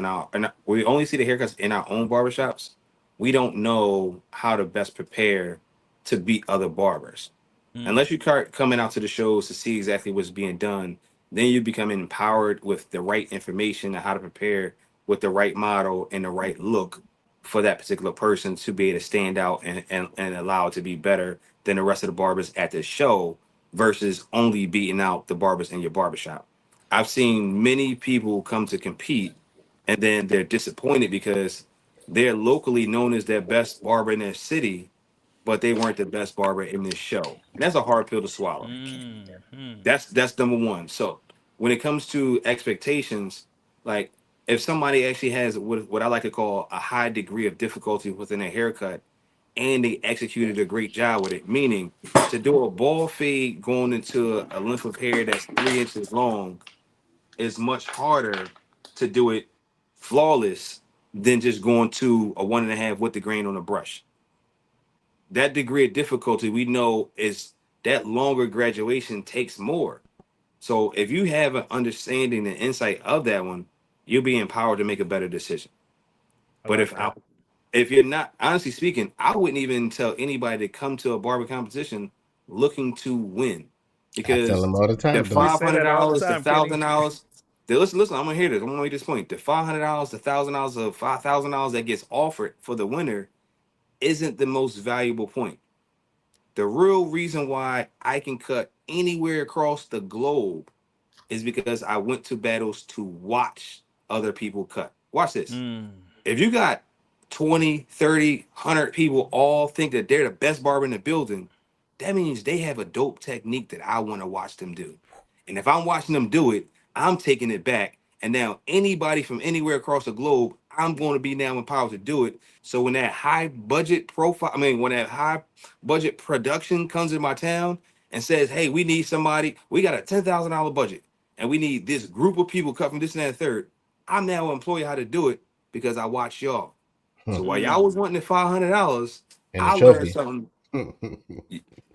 J: we only see the haircuts in our own barbershops, we don't know how to best prepare to beat other barbers. Unless you start coming out to the shows to see exactly what's being done, then you become empowered with the right information and how to prepare with the right model and the right look for that particular person to be able to stand out and allow it to be better than the rest of the barbers at the show versus only beating out the barbers in your barbershop. I've seen many people come to compete and then they're disappointed because they're locally known as their best barber in their city, but they weren't the best barber in this show. And that's a hard pill to swallow. That's number one. So when it comes to expectations, like if somebody actually has what I like to call a high degree of difficulty within a haircut and they executed a great job with it, meaning to do a ball fade going into a length of hair that's 3 inches long is much harder to do it flawless than just going to a 1.5 with the grain on the brush. That degree of difficulty we know is that longer graduation takes more. So if you have an understanding and insight of that one, you'll be empowered to make a better decision. But if you're not, honestly speaking, I wouldn't even tell anybody to come to a barber competition looking to win,
B: I tell
J: because
B: them all the
J: the
B: time.
A: We say that all the
J: $500, the
A: time, Kenny.
J: $1,000. Listen, I'm gonna hear this. I'm gonna make this point. The $500, the $1,000, the $5,000 that gets offered for the winner isn't the most valuable point. The real reason why I can cut anywhere across the globe is because I went to battles to watch other people cut. Watch this. If you got 20, 30, 100 people all think that they're the best barber in the building, that means they have a dope technique that I want to watch them do. And if I'm watching them do it, I'm taking it back. And now anybody from anywhere across the globe, I'm going to be now empowered to do it. So when that high budget profile, when that high budget production comes in my town and says, hey, we need somebody, we got a $10,000 budget and we need this group of people cut from this and that third, I'm now employed how to do it because I watch y'all. So while y'all was wanting the $500,
B: And the
J: I learned
B: trophy.
J: something.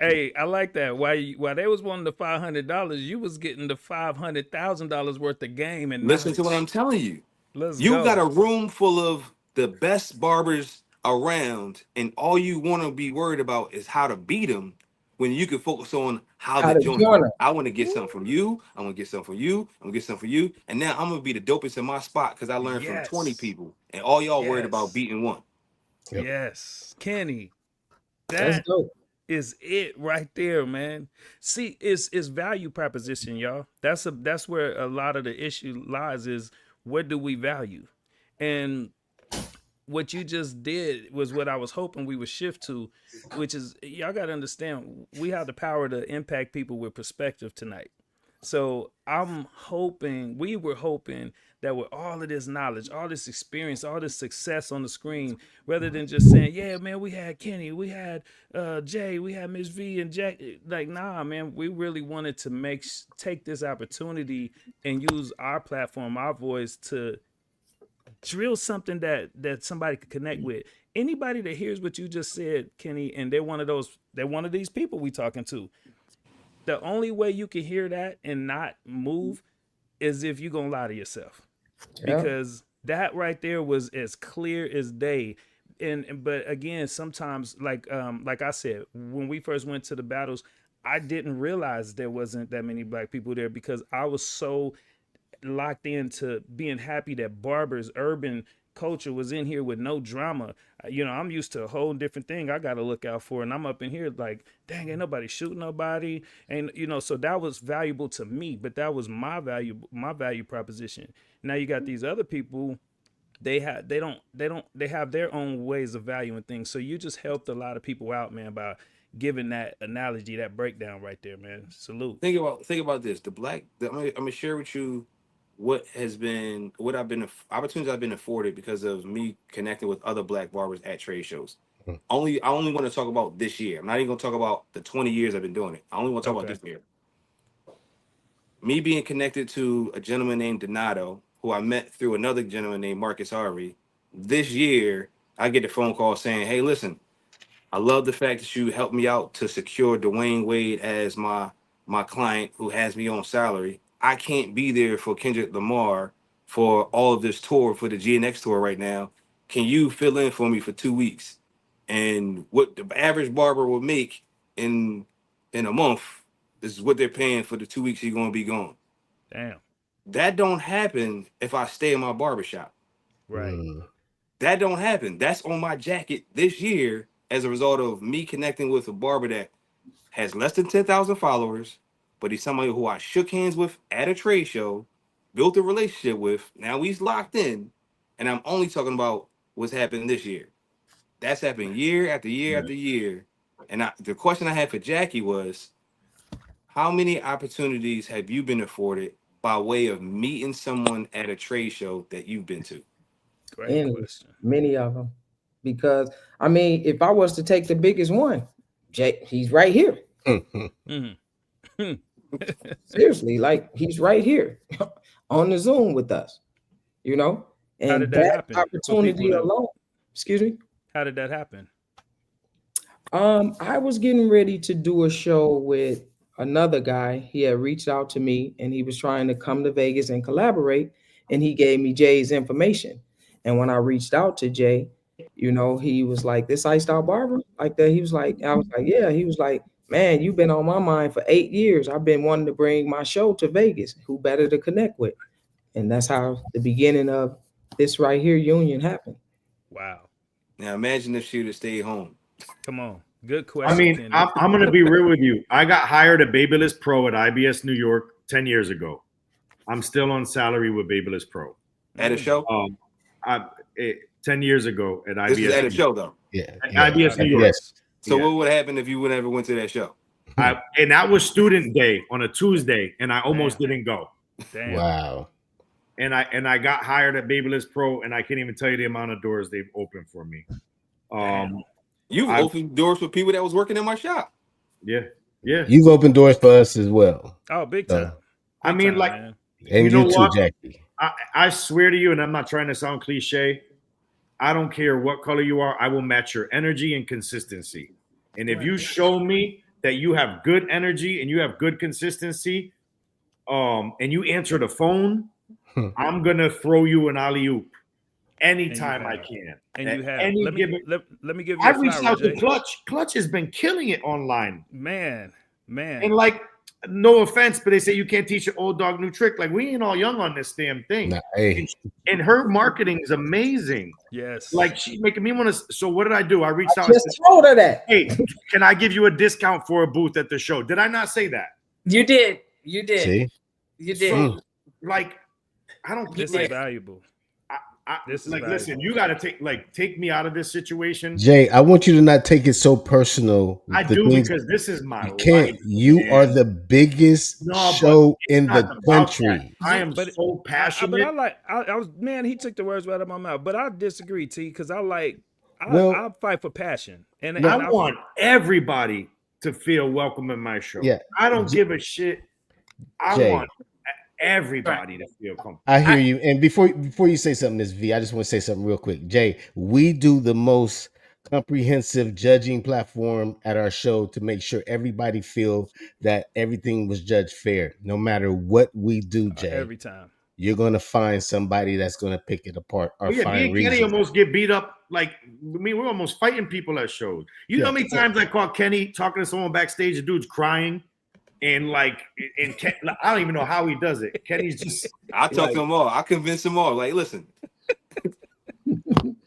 A: Hey, I like that. While they was wanting the $500, you was getting the $500,000 worth of game and
J: Listen to what
A: knowledge.
J: I'm telling you.
A: Let's
J: You got
A: go.
J: a room full of the best barbers around, and all you want to be worried about is how to beat them when you can focus on how
F: How
J: to
F: to
J: join them.
F: join her.
J: I want to get something from you. I'm going to get something from you. I'm going to get something from you. And now I'm going to be the dopest in my spot because I learned from 20
A: Yes.
J: people, and all y'all worried about
A: Yes.
J: beating one.
B: Yep.
A: Yes. Kenny,
F: That's
A: that
F: dope.
A: is it right there, man. See, it's value proposition, y'all. That's where a lot of the issue lies, is what do we value? And what you just did was what I was hoping we would shift to, which is, y'all got to understand, we have the power to impact people with perspective tonight. So we were hoping that with all of this knowledge, all this experience, all this success on the screen, rather than just saying, yeah, man, we had Kenny, we had Jay, we had Miss V and Jack. Like, nah, man, we really wanted to take this opportunity and use our platform, our voice, to drill something that somebody could connect with. Anybody that hears what you just said, Kenny, and they're one of these people we talking to. The only way you can hear that and not move is if you're gonna lie to yourself.
F: Yeah.
A: Because that right there was as clear as day. And but again, sometimes like I said, when we first went to the battles, I didn't realize there wasn't that many black people there because I was so locked into being happy that Barbers urban culture was in here with no drama. I'm used to a whole different thing I got to look out for, and I'm up in here like, dang, ain't nobody shooting nobody, and so that was valuable to me. But that was my value proposition. Now you got these other people. They have their own ways of valuing things. So you just helped a lot of people out, man, by giving that analogy, that breakdown right there, man. Salute.
J: Think about this. I'm gonna share with you opportunities I've been afforded because of me connecting with other black barbers at trade shows. I only want to talk about this year. I'm not even gonna talk about the 20 years I've been doing it. I only want to talk about this year. Me being connected to a gentleman named Donato, who I met through another gentleman named Marcus Harvey. This year, I get a phone call saying, "Hey, listen, I love the fact that you helped me out to secure Dwayne Wade as my client who has me on salary. I can't be there for Kendrick Lamar for all of this tour for the GNX tour right now. Can you fill in for me for 2 weeks?" And what the average barber will make in in a month. This is what they're paying for the 2 weeks you're gonna be gone.
A: Damn.
J: That don't happen if I stay in my barbershop.
A: Right.
J: That don't happen. That's on my jacket this year as a result of me connecting with a barber that has less than 10,000 followers, but he's somebody who I shook hands with at a trade show, built a relationship with. Now he's locked in, and I'm only talking about what's happened this year. That's happened year after year after year. And the question I had for Jackie was, how many opportunities have you been afforded by way of meeting someone at a trade show that you've been to?
A: Great question.
F: Many of them. Because, I mean, if I was to take the biggest one, Jay, he's right here. Seriously, like he's right here on the Zoom with us, you know? And
A: how did that happen?
F: Opportunity alone. Excuse me?
A: How did that happen?
F: I was getting ready to do a show with another guy. He had reached out to me and he was trying to come to Vegas and collaborate. And he gave me Jay's information. And when I reached out to Jay, you know, he was like, "This iced out barber?" Like that. He was like, I was like, "Yeah." He was like, "Man, you've been on my mind for 8 years. I've been wanting to bring my show to Vegas. Who better to connect with?" And that's how the beginning of this right here union happened.
A: Wow.
J: Now imagine if she would have stayed home.
A: Come on. Good question.
G: I mean, I'm going to be real with you. I got hired at Babyless Pro at IBS New York 10 years ago. I'm still on salary with Babyless Pro.
J: At a show?
G: 10 years ago at IBS.
J: This is at a show, though.
B: Yeah.
G: IBS New York.
B: Yes.
J: So what would happen if you would ever went to that show?
G: And that was student day on a Tuesday, and I almost didn't go.
A: Damn.
B: Wow.
G: And I got hired at Babyless Pro, and I can't even tell you the amount of doors they've opened for me.
J: You've opened doors for people that was working in my shop.
G: Yeah. Yeah.
B: You've opened doors for us as well.
A: Oh, big time.
G: I mean, like,
A: man.
B: And you
G: know
B: too,
G: what?
B: Jackie.
G: I swear to you, and I'm not trying to sound cliche, I don't care what color you are, I will match your energy and consistency. And if you show me that you have good energy and you have good consistency, and you answer the phone, I'm gonna throw you an alley-oop anytime I can.
A: And you have. Let me give you
G: I
A: a
G: reached
A: flower,
G: out to
A: Jay.
G: Clutch. Clutch has been killing it online.
A: Man.
G: And like, no offense, but they say you can't teach an old dog new trick. Like, we ain't all young on this damn thing.
B: Nah, hey.
G: And her marketing is amazing.
A: Yes.
G: Like, she's making me want to. So what did I do? I reached out.
F: Just told her that.
G: Hey, can I give you a discount for a booth at the show? Did I not say that?
I: You did. You did.
B: See?
I: You did.
G: So, like, I don't.
A: This is valuable. This is
G: like,
A: valuable.
G: listen, you got to take me out of this situation.
B: Jay, I want you to not take it so personal.
G: I do, because this is my
B: you can't.
G: life.
B: You are the biggest show in the country.
G: That. I am so passionate.
A: But I like. I was, man. He took the words right out of my mouth. But I disagree, T, because I fight for passion, and
G: I want everybody to feel welcome in my show.
B: Yeah,
G: I don't give a shit. I
B: Jay,
G: want everybody to feel comfortable.
B: I hear you. And before you say something, Ms. V, I just want to say something real quick. Jay, we do the most comprehensive judging platform at our show to make sure everybody feel that everything was judged fair. No matter what we do, Jay,
A: every time
B: you're going to find somebody that's going to pick it apart or find
G: me and Kenny
B: reasons.
G: almost get beat up. Like, I mean, we're almost fighting people at shows. You know how many times I caught Kenny talking to someone backstage, the dude's crying. And like, I don't even know how he does it. Kenny's just.
J: I talk to them all. I convince them all. Like, listen,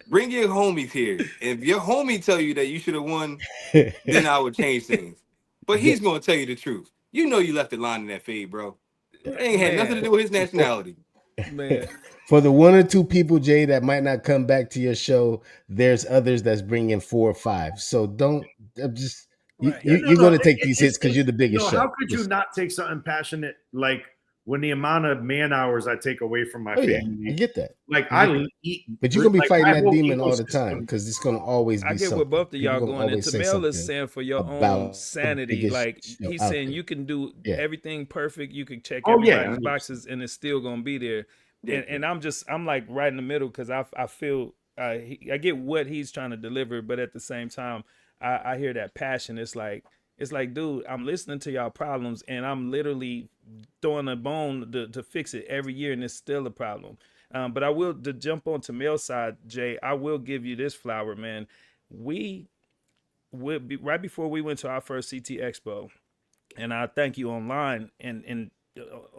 J: bring your homies here. If your homie tell you that you should have won, then I would change things. But he's gonna tell you the truth. You know, you left the line in that fade, bro. It ain't had nothing to do with his nationality.
A: Man.
B: For the 1 or 2 people, Jay, that might not come back to your show, there's others that's bringing 4 or 5. So don't just. You're going to take these hits because you're the biggest show.
G: How could you not take something passionate like when the amount of man hours I take away from my family?
B: Yeah, I get that.
G: Like,
B: but you're going to be fighting that demon all the time because it's going to always be something.
A: I get what both of y'all going into. Mel is saying for your own sanity. Like, he's saying you can do everything perfect. You can check everybody's boxes and it's still going to be there. And I'm like right in the middle because I feel I get what he's trying to deliver, but at the same time, I hear that passion. It's like, dude, I'm listening to y'all problems and I'm literally throwing a bone to fix it every year, and it's still a problem. But I will, to jump on to Mel's side, Jay, I will give you this flower, man. We would be right before we went to our first CT Expo. And I thank you online and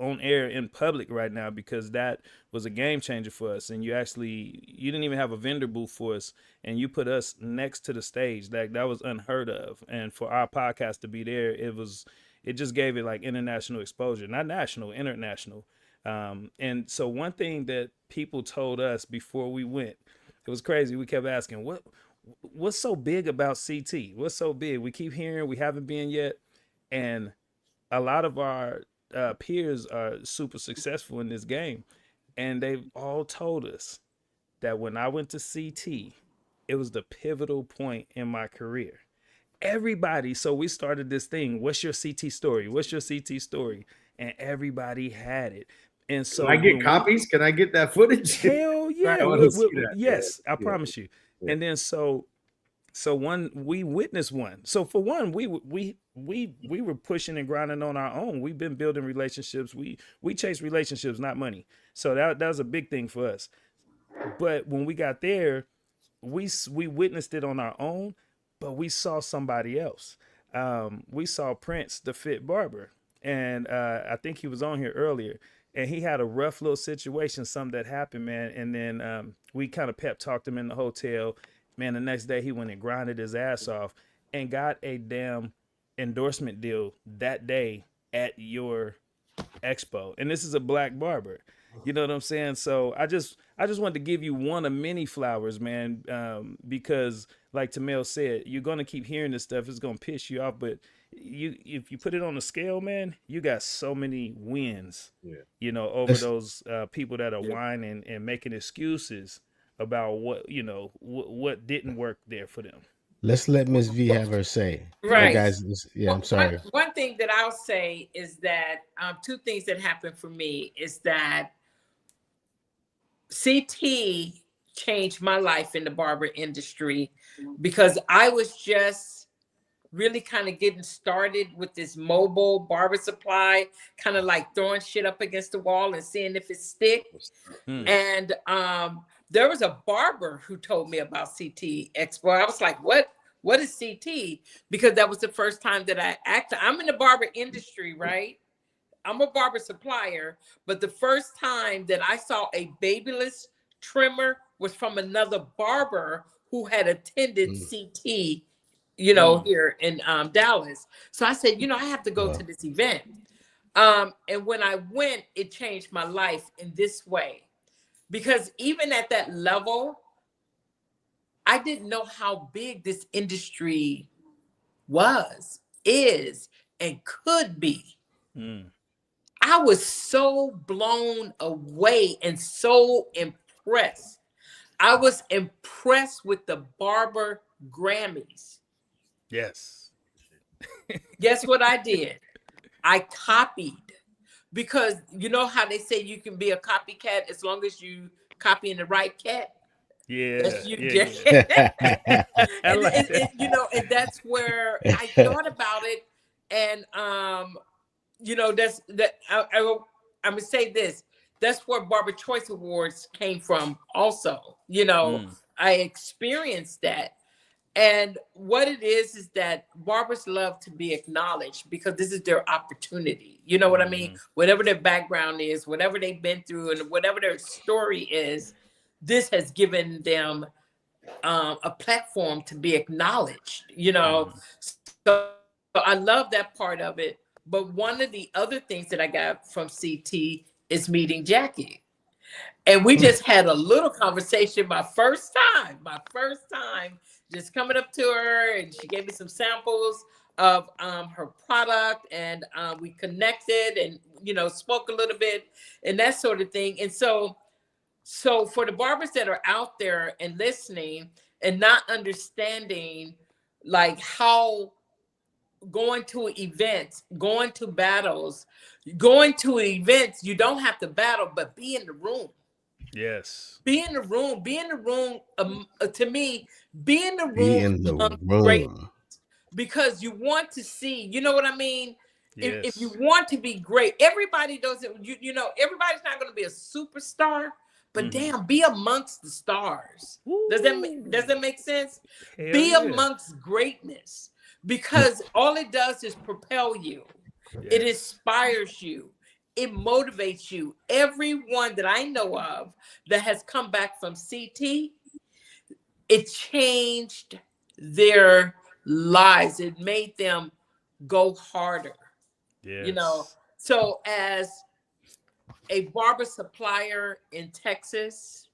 A: on air in public right now, because that was a game changer for us. And you didn't even have a vendor booth for us, and you put us next to the stage. That was unheard of. And for our podcast to be there, it just gave it like international exposure, not national, international. And so one thing that people told us before we went, it was crazy. We kept asking, what's so big about CT? What's so big? We keep hearing we haven't been yet. And a lot of our peers are super successful in this game. And they've all told us that when I went to CT, it was the pivotal point in my career. Everybody, so we started this thing. What's your CT story? What's your CT story? And everybody had it. And so
G: Can I get copies? Can I get that footage?
A: Hell yeah.
G: I want to see that.
A: Yes,
G: Yeah.
A: I promise you.
G: Yeah.
A: And then so one, we witnessed one. So for one, we were pushing and grinding on our own. We've been building relationships. We chase relationships, not money. So that was a big thing for us. But when we got there, we witnessed it on our own, but we saw somebody else. We saw Prince, the Fit Barber, and I think he was on here earlier. And he had a rough little situation, something that happened, man. And then we kind of pep talked him in the hotel. Man, the next day he went and grinded his ass off and got a damn endorsement deal that day at your expo. And this is a black barber. You know what I'm saying? So I just wanted to give you one of many flowers, man, because like Tamel said, you're going to keep hearing this stuff. It's going to piss you off. But if you put it on the scale, man, you got so many wins, you know, over those people that are whining and making excuses about what didn't work there for them.
B: Let's let Miss V have her say.
I: Right.
B: Guys, I'm sorry.
I: One thing that I'll say is that two things that happened for me is that CT changed my life in the barber industry, because I was just really kind of getting started with this mobile barber supply, kind of like throwing shit up against the wall and seeing if it sticks. And there was a barber who told me about CT Expo. I was like, what is CT? Because that was the first time that I acted. I'm in the barber industry, right? I'm a barber supplier, but the first time that I saw a babyless trimmer was from another barber who had attended CT, here in Dallas. So I said, I have to go to this event. And when I went, it changed my life in this way, because even at that level, I didn't know how big this industry is, and could be. I was so blown away and so impressed. I was impressed with the Barber Grammys.
A: Yes.
I: Guess what I did? I copied, because you know how they say you can be a copycat as long as you copy in the right cat.
A: Yeah.
I: That's you,
A: yeah.
I: And that's where I thought about it, and I'm gonna say this. That's where Barber Choice Awards came from. Also, I experienced that. And what it is that barbers love to be acknowledged, because this is their opportunity. You know what I mean? Whatever their background is, whatever they've been through, and whatever their story is, this has given them a platform to be acknowledged, So I love that part of it. But one of the other things that I got from CT is meeting Jackie. And we just had a little conversation my first time, just coming up to her, and she gave me some samples of her product, and we connected and, spoke a little bit and that sort of thing. And so for the barbers that are out there and listening and not understanding like how going to events, going to battles, you don't have to battle, but be in the room.
A: Yes.
I: Be in the room. To me, be in the room.
B: Be in the room.
I: Because you want to see, you know what I mean?
A: Yes.
I: If you want to be great, everybody doesn't, everybody's not going to be a superstar, but damn, be amongst the stars. Does that make sense?
A: Hell
I: be
A: yeah.
I: amongst greatness, because all it does is propel you. It inspires you. It motivates you. Everyone that I know of that has come back from CT, it changed their lives. It made them go harder. You know, so as a barber supplier in Texas,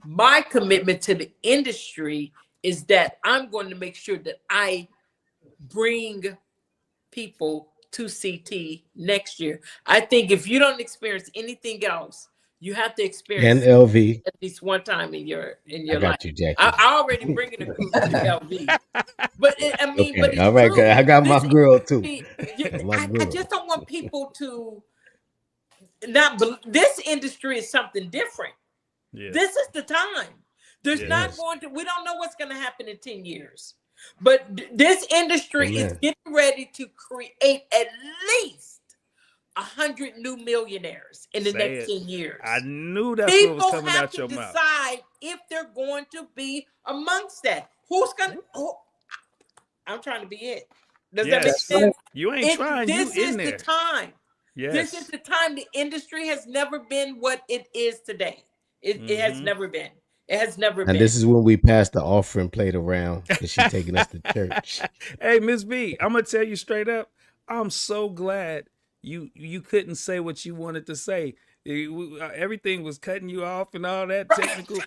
I: my commitment to the industry is that I'm going to make sure that I bring people to CT next year. I think if you don't experience anything else, you have to experience
B: And LV.
I: at least one time in your
B: I
I: life.
B: got you, Jackie.
I: I already bringing a group to LV, but I mean,
B: Okay,
I: but it's
B: all right,
I: true.
B: I got my girl too.
I: I just don't want people to not. This industry is something different. Yeah. This is the time. There's not going to. We don't know what's going to happen in 10 years, but this industry is getting ready to create at least 100 new millionaires in the next 10 years.
A: I knew that's what was coming out your mouth.
I: People have to decide if they're going to be amongst that. Who's going to? I'm trying to be it. Does that make sense?
A: You ain't trying.
I: This
A: you
I: is
A: in there.
I: the time.
A: Yes.
I: This is the time. The industry has never been what it is today. It has never been. It has never been.
B: And this is when we pass the offering plate around because she's taking us to church.
A: Hey, Miss B, I'm gonna tell you straight up. I'm so glad you couldn't say what you wanted to say. Everything was cutting you off and all that technical,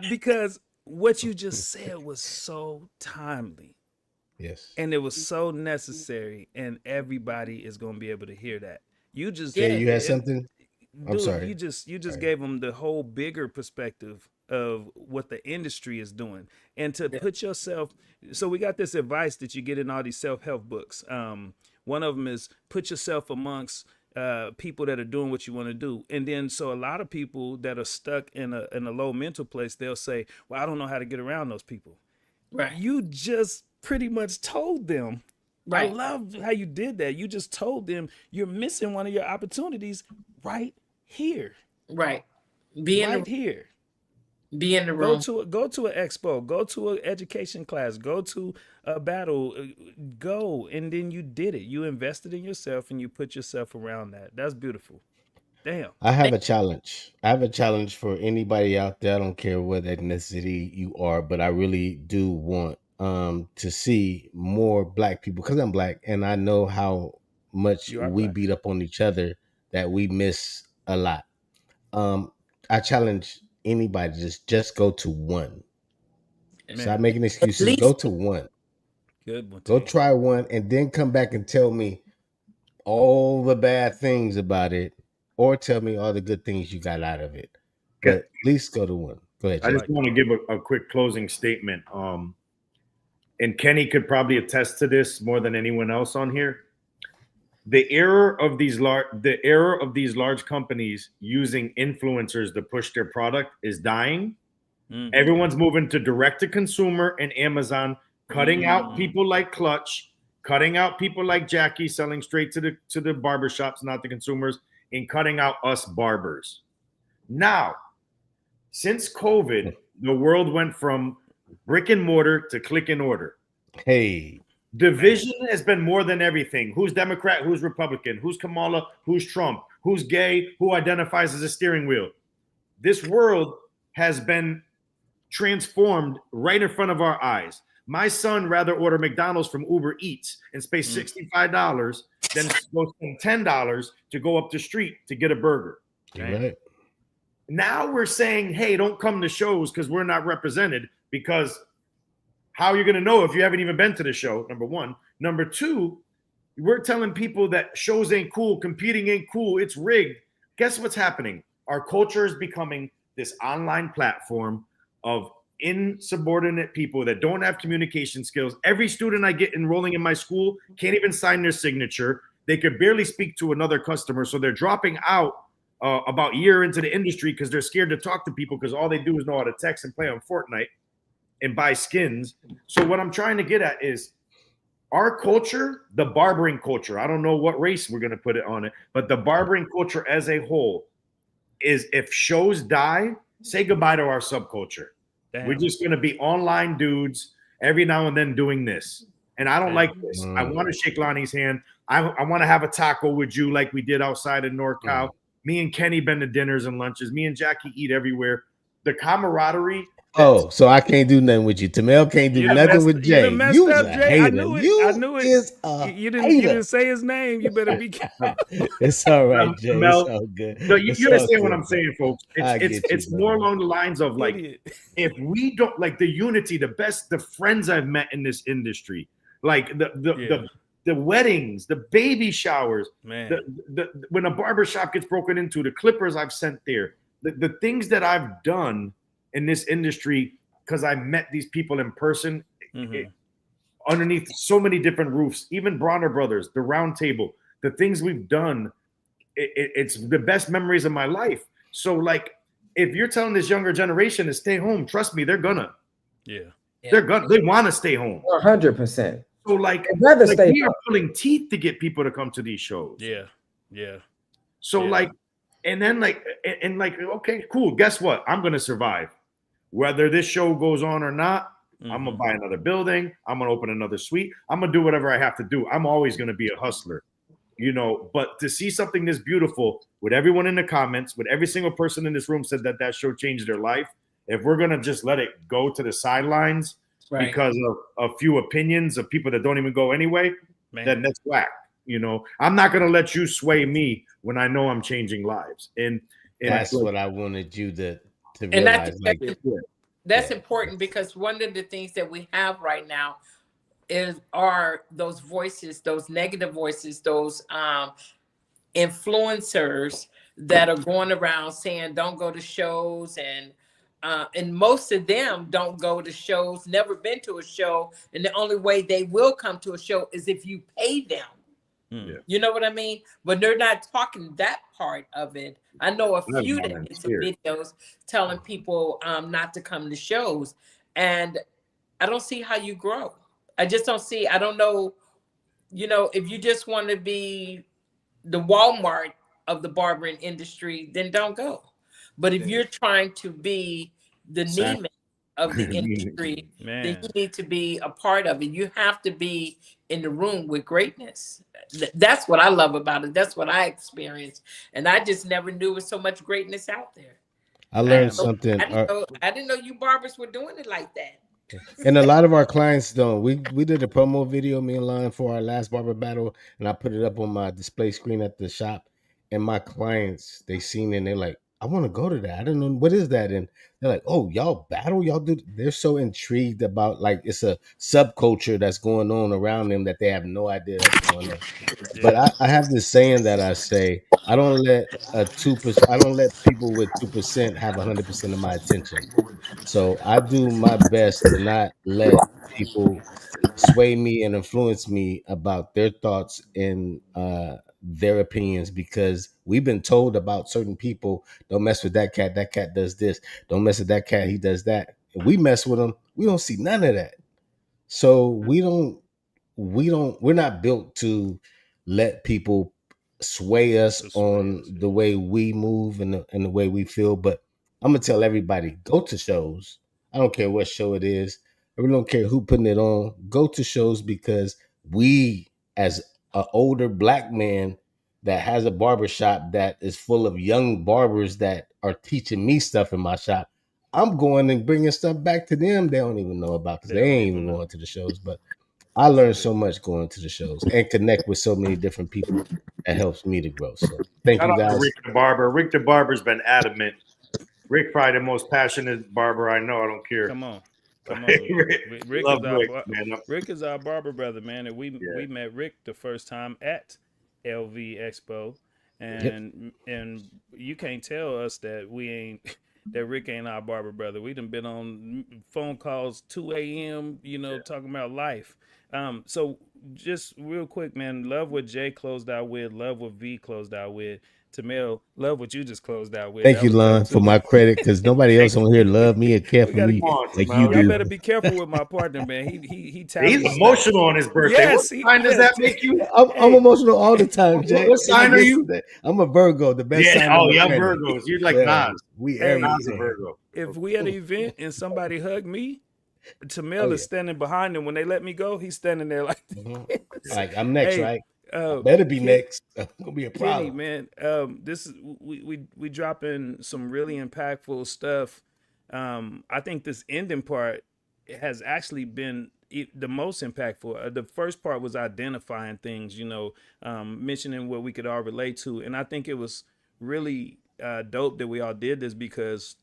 A: because what you just said was so timely.
B: Yes.
A: And it was so necessary, and everybody is gonna be able to hear that. You just
B: you had something. I'm sorry.
A: You just gave them the whole bigger perspective of what the industry is doing, and to put yourself. So we got this advice that you get in all these self-help books. One of them is put yourself amongst people that are doing what you want to do. And then so a lot of people that are stuck in a low mental place, they'll say, well, I don't know how to get around those people.
I: Right.
A: You just pretty much told them. Right. I love how you did that. You just told them you're missing one of your opportunities right here.
I: Right.
A: Here.
I: Be in the room.
A: Go to an expo. Go to an education class. Go to a battle. Go, and then you did it. You invested in yourself, and you put yourself around that. That's beautiful. Damn.
B: I have a challenge. I have a challenge for anybody out there. I don't care what ethnicity you are, but I really do want to see more Black people because I'm Black, and I know how much we beat up on each other that we miss a lot. I challenge anybody just go to one. Stop making excuses. Go to one.
A: Good one.
B: Go try one, and then come back and tell me all the bad things about it, or tell me all the good things you got out of it. But at least go to one. Go ahead.
G: I just want to give a quick closing statement. And Kenny could probably attest to this more than anyone else on here. The era of these large companies using influencers to push their product is dying. Everyone's moving to direct to consumer and Amazon, cutting out people like Clutch, cutting out people like Jackie selling straight to the barbershops, not the consumers, and cutting out us barbers. Now, since COVID, the world went from brick and mortar to click and order.
B: Hey.
G: Division has been more than everything. Who's Democrat? Who's Republican? Who's Kamala? Who's Trump? Who's gay? Who identifies as a steering wheel? This world has been transformed right in front of our eyes. My son rather order McDonald's from Uber Eats and pay $65 than go spend $10 to go up the street to get a burger.
B: Right.
G: Now we're saying, hey, don't come to shows because we're not represented, because how are you going to know if you haven't even been to the show? Number one. Number two, we're telling people that shows ain't cool, competing ain't cool, it's rigged. Guess what's happening? Our culture is becoming this online platform of insubordinate people that don't have communication skills. Every student I get enrolling in my school can't even sign their signature. They could barely speak to another customer. So they're dropping out about a year into the industry because they're scared to talk to people because all they do is know how to text and play on Fortnite and buy skins. So what I'm trying to get at is our culture, the barbering culture, I don't know what race we're going to put it on it, but the barbering culture as a whole is, if shows die, say goodbye to our subculture. Damn. We're just going to be online dudes every now and then doing this. And I don't like this. I want to shake Lonnie's hand. I want to have a taco with you like we did outside in NorCal. Me and Kenny been to dinners and lunches. Me and Jackie eat everywhere. The camaraderie.
B: Oh, so I can't do nothing with you. Tamel can't do nothing with
A: You
B: Jay.
A: done messed
B: You's
A: up,
B: a
A: Jay. I
B: hater.
A: knew it.
B: You
A: I knew it.
B: is a
A: You
B: hater.
A: didn't say his name. You better be careful.
B: It's all right, Jay.
G: Mel,
B: it's all good.
G: No, you
B: It's all
G: understand what
B: good,
G: I'm saying, folks. It's
B: you,
G: more along the lines of like,
A: Idiot.
G: if we don't like the unity, the friends I've met in this industry, like the weddings, the baby showers,
A: man,
G: when a barber shop gets broken into, the clippers I've sent there, the things that I've done in this industry because I met these people in person, underneath so many different roofs, even Bronner Brothers, the Round Table, the things we've done, it's the best memories of my life. So like, if you're telling this younger generation to stay home, trust me, they're gonna. They want to stay home.
F: 100%.
G: So like,
F: rather stay
G: we are pulling teeth to get people to come to these shows. So like, and then like, and like, okay, cool. Guess what? I'm gonna survive. Whether this show goes on or not, I'm gonna buy another building. I'm gonna open another suite. I'm gonna do whatever I have to do. I'm always gonna be a hustler, you know. But to see something this beautiful, with everyone in the comments, with every single person in this room said that show changed their life. If we're gonna just let it go to the sidelines because of a few opinions of people that don't even go anyway, then that's whack. You know, I'm not gonna let you sway me when I know I'm changing lives. And
B: that's what I wanted you to realize.
I: That's important, because one of the things that we have right now are those voices, those negative voices, those influencers that are going around saying don't go to shows, and most of them don't go to shows, never been to a show, and the only way they will come to a show is if you pay them. You know what I mean? But they're not talking that part of it. I know a few that did some videos telling people not to come to shows, and I don't see how you grow. I just don't see. I don't know. You know, if you just want to be the Walmart of the barbering industry, then don't go. But if you're trying to be the Neiman of the industry, then you need to be a part of it. You have to be in the room with greatness. That's what I love about it. That's what I experienced, and I just never knew there was so much greatness out there.
B: I learned something.
I: I didn't know you barbers were doing it like that.
B: And a lot of our clients don't. We did a promo video, me and Lon, for our last barber battle, and I put it up on my display screen at the shop. And my clients, they seen it and they're like, I want to go to that. I don't know what is that. And they're like, oh, y'all battle, y'all do. They're so intrigued about, like, it's a subculture that's going on around them that they have no idea that's going on. But I have this saying that I say, I don't let people with 2% have 100% of my attention. So I do my best to not let people sway me and influence me about their thoughts and their opinions, because we've been told about certain people, don't mess with that cat does this, don't mess with that cat, he does that. And we mess with them, we don't see none of that. So we're not built to let people sway us on the way we move and the way we feel. But I'm gonna tell everybody, go to shows. I don't care what show it is. I really don't care who putting it on. Go to shows, because we, as an older black man that has a barber shop that is full of young barbers that are teaching me stuff in my shop, I'm going and bringing stuff back to them they don't even know about, because they ain't even going to the shows. But I learned so much going to the shows and connect with so many different people. That helps me to grow. So thank you guys.
G: Rick the Barber. Rick the Barber's been adamant. Rick probably the most passionate barber I know. I don't care.
A: Come on. Rick is our barber brother, man. And we met Rick the first time at LV Expo. And you can't tell us that that Rick ain't our barber brother. We done been on phone calls 2 a.m., talking about life. So just real quick, man, love what Jay closed out with, love what V closed out with. Tamil, love what you just closed out with.
B: Thank you, Lon, for my credit, because nobody else on here love me and care for me like you do.
A: Y'all better be careful with my partner, man. He's
G: emotional on his birthday.
A: Yes,
G: what sign does that make you?
B: I'm emotional all the time, Jay.
G: What sign are you?
B: I'm a Virgo, the best sign.
G: Oh, yeah, Virgos. You're like Nas.
B: Nas
G: a Virgo.
A: If we at an event and somebody hug me, Tamil is standing behind him. When they let me go, he's standing there like,
B: like I'm next, right? better be
A: Ken,
B: next. I'm gonna be a
A: Kenny,
B: problem.
A: man, this is we dropping some really impactful stuff. I think this ending part has actually been the most impactful. The first part was identifying things, mentioning what we could all relate to, and I think it was really dope that we all did this because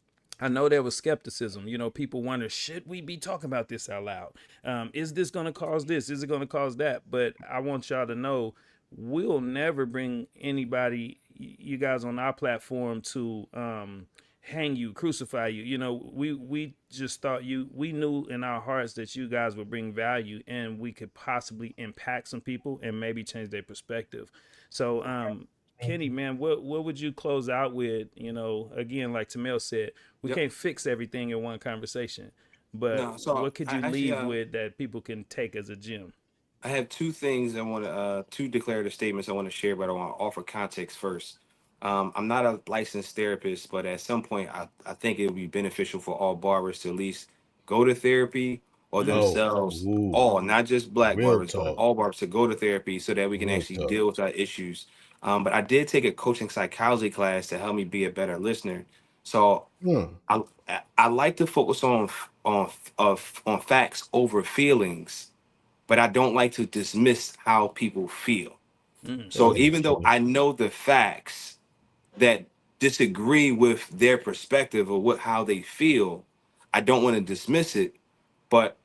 A: I know there was skepticism. People wonder, should we be talking about this out loud? Is this going to cause this? Is it going to cause that? But I want y'all to know we'll never bring anybody, you guys on our platform, to hang you, crucify you. We just thought we knew in our hearts that you guys would bring value and we could possibly impact some people and maybe change their perspective. So, Kenny, man, what would you close out with? Again, like Tamel said, we
J: Yep.
A: can't fix everything in one conversation, but
J: No, so
A: what could
J: I
A: you
J: actually
A: leave with that people can take as a gem?
J: I have two things I want to two declarative statements I want to share, but I want to offer context first. I'm not a licensed therapist, but at some point, I think it would be beneficial for all barbers to at least go to therapy or
A: Mm.
B: Oh,
J: themselves,
B: ooh,
J: all, not just black
B: real
J: barbers, but
B: talk,
J: all barbers to go to therapy so that we can
B: real
J: actually
B: talk.
J: deal with our issues. But I did take a coaching psychology class to help me be a better listener. So
B: Hmm.
J: I I like to focus on facts over feelings, but I don't like to dismiss how people feel.
A: Mm.
J: So
B: Hey,
J: even though I know the facts that disagree with their perspective of how they feel, I don't want to dismiss it, but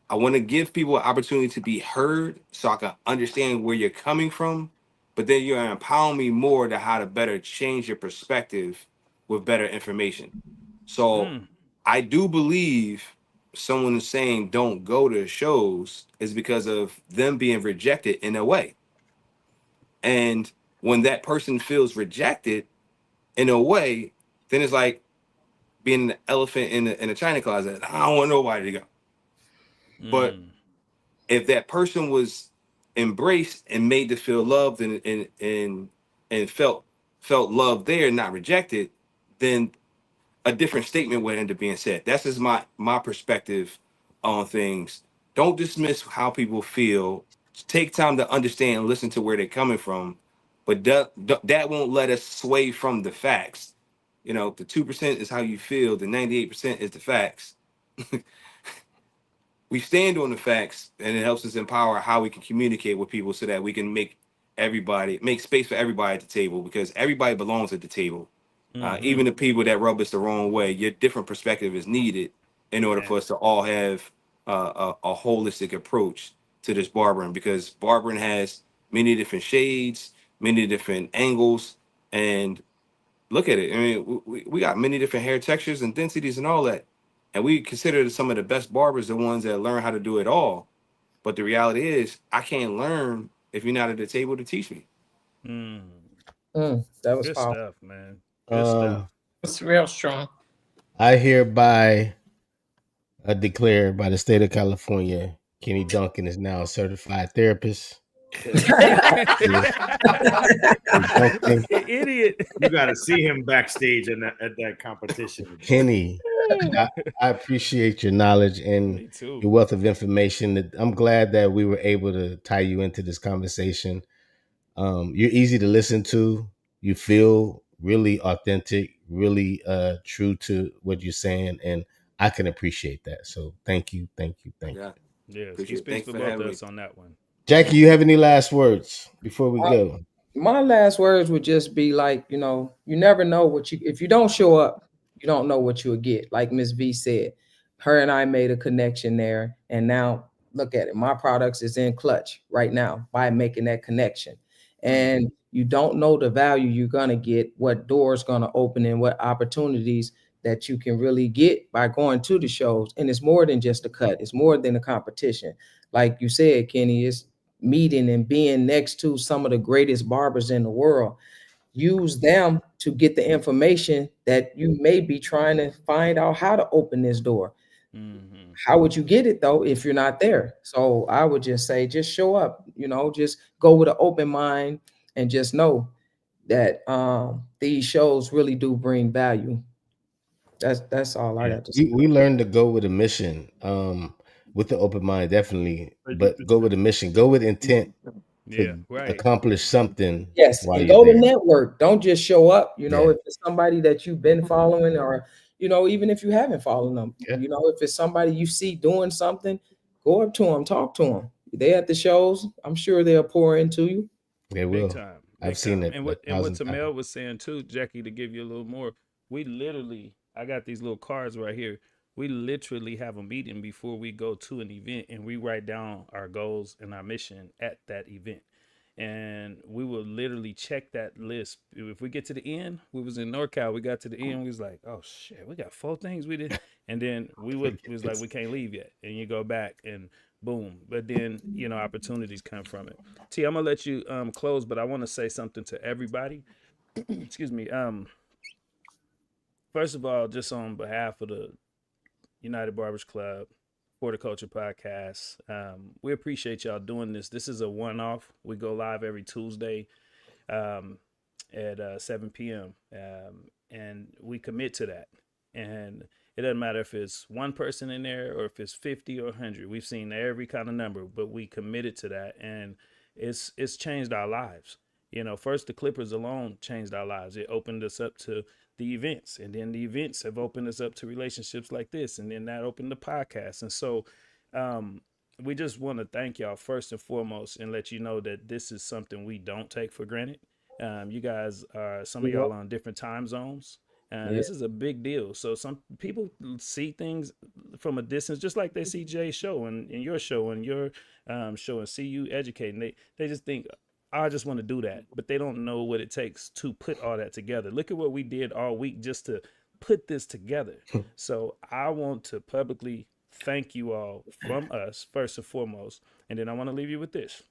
J: I want to give people an opportunity to be heard so I can understand where you're coming from. But then you're empowering me more to how to better change your perspective with better information. So
A: Mm.
J: I do believe someone is saying don't go to shows is because of them being rejected in a way. And when that person feels rejected in a way, then it's like being an elephant in a china closet. I don't want nobody to go. But
A: Mm.
J: if that person was embraced and made to feel loved and felt loved there, not rejected, then a different statement would end up being said. That's just my perspective on things. Don't dismiss how people feel. Take time to understand and listen to where they're coming from, but that won't let us sway from the facts. The 2% is how you feel. The 98% is the facts. We stand on the facts, and it helps us empower how we can communicate with people so that we can make space for everybody at the table, because everybody belongs at the table.
A: Mm-hmm.
J: Even the people that rub us the wrong way, your different perspective is needed in order
A: Man.
J: for us to all have a holistic approach to this barbering, because barbering has many different shades, many different angles, and look at it. I mean, we got many different hair textures and densities and all that. And we consider some of the best barbers the ones that learn how to do it all. But the reality is, I can't learn if you're not at the table to teach me.
A: Mm.
F: That was
A: Good
F: powerful.
A: stuff, man. Good stuff.
B: Um,
I: It's real strong.
B: I hereby declare by the state of California, Kenny Duncan is now a certified therapist. Is Duncan,
A: Idiot.
G: You got to see him backstage at that competition.
B: Kenny, I appreciate your knowledge and
A: Me too.
B: your wealth of information. I'm glad that we were able to tie you into this conversation. You're easy to listen to. You feel really authentic, really true to what you're saying, and I can appreciate that. So thank you, thank you, thank
J: Yeah,
B: you.
A: Yes, he
J: appreciate it.
A: speaks
J: Thanks
A: for
J: for
A: both of
J: having me.
A: us on that one.
B: Jackie, you have any last words before we
F: Uh,
B: go?
F: my last words would just be like, you never know if you don't show up, you don't know what you'll get. Like Miss V said, her and I made a connection there. And now look at it. My products is in clutch right now by making that connection.
A: Mm.
F: And you don't know the value you're gonna get, what doors gonna open and what opportunities that you can really get by going to the shows. And it's more than just a cut, it's more than a competition. Like you said, Kenny, it's meeting and being next to some of the greatest barbers in the world. Use them to get the information that you may be trying to find out how to open this door.
A: Mm-hmm.
F: How would you get it though if you're not there? So I would just say, just show up, just go with an open mind and just know that these shows really do bring value. That's all I
B: Yeah,
F: got to say.
B: we learned to go with a mission, with the open mind, definitely, but go with a mission, go with intent.
A: Yeah,
B: to
A: right.
B: accomplish something
F: Yes,
B: while
F: and
B: you're
F: go to
B: there.
F: network. Don't just show up.
B: Yeah.
F: If it's somebody that you've been following, or even if you haven't followed them,
B: Yeah.
F: if it's somebody you see doing something, go up to them, talk to them. They at the shows. I'm sure they'll pour into you.
B: They
A: Big
B: will.
A: time,
B: I've
A: big
B: seen
A: time.
B: it a
A: And what
B: thousand times.
A: Tamel was saying too, Jackie, to give you a little more, we literally, I got these little cards right here. We literally have a meeting before we go to an event, and we write down our goals and our mission at that event. And we will literally check that list. If we get to the end, we was in NorCal, we got to the end, we was like, oh shit, we got 4 things we did. And then we was like, we can't leave yet. And you go back and boom. But then, opportunities come from it. T, I'm gonna let you close, but I want to say something to everybody. Excuse me. First of all, just on behalf of the United Barbers Club, Horticulture Podcast, we appreciate y'all doing this. This is a one-off. We go live every Tuesday um, at 7 p.m. And we commit to that. And it doesn't matter if it's one person in there or if it's 50 or 100. We've seen every kind of number, but we committed to that, and it's changed our lives. First the Clippers alone changed our lives. It opened us up to the events, and then the events have opened us up to relationships like this, and then that opened the podcast. And so we just want to thank y'all first and foremost, and let you know that this is something we don't take for granted. You guys are, some of y'all on different time zones.
F: Yeah.
A: This is a big deal. So some people see things from a distance, just like they see Jay's show and your show and your show, and see you educating. They just think, I just want to do that, but they don't know what it takes to put all that together. Look at what we did all week just to put this together. So I want to publicly thank you all from us, first and foremost. And then I want to leave you with this.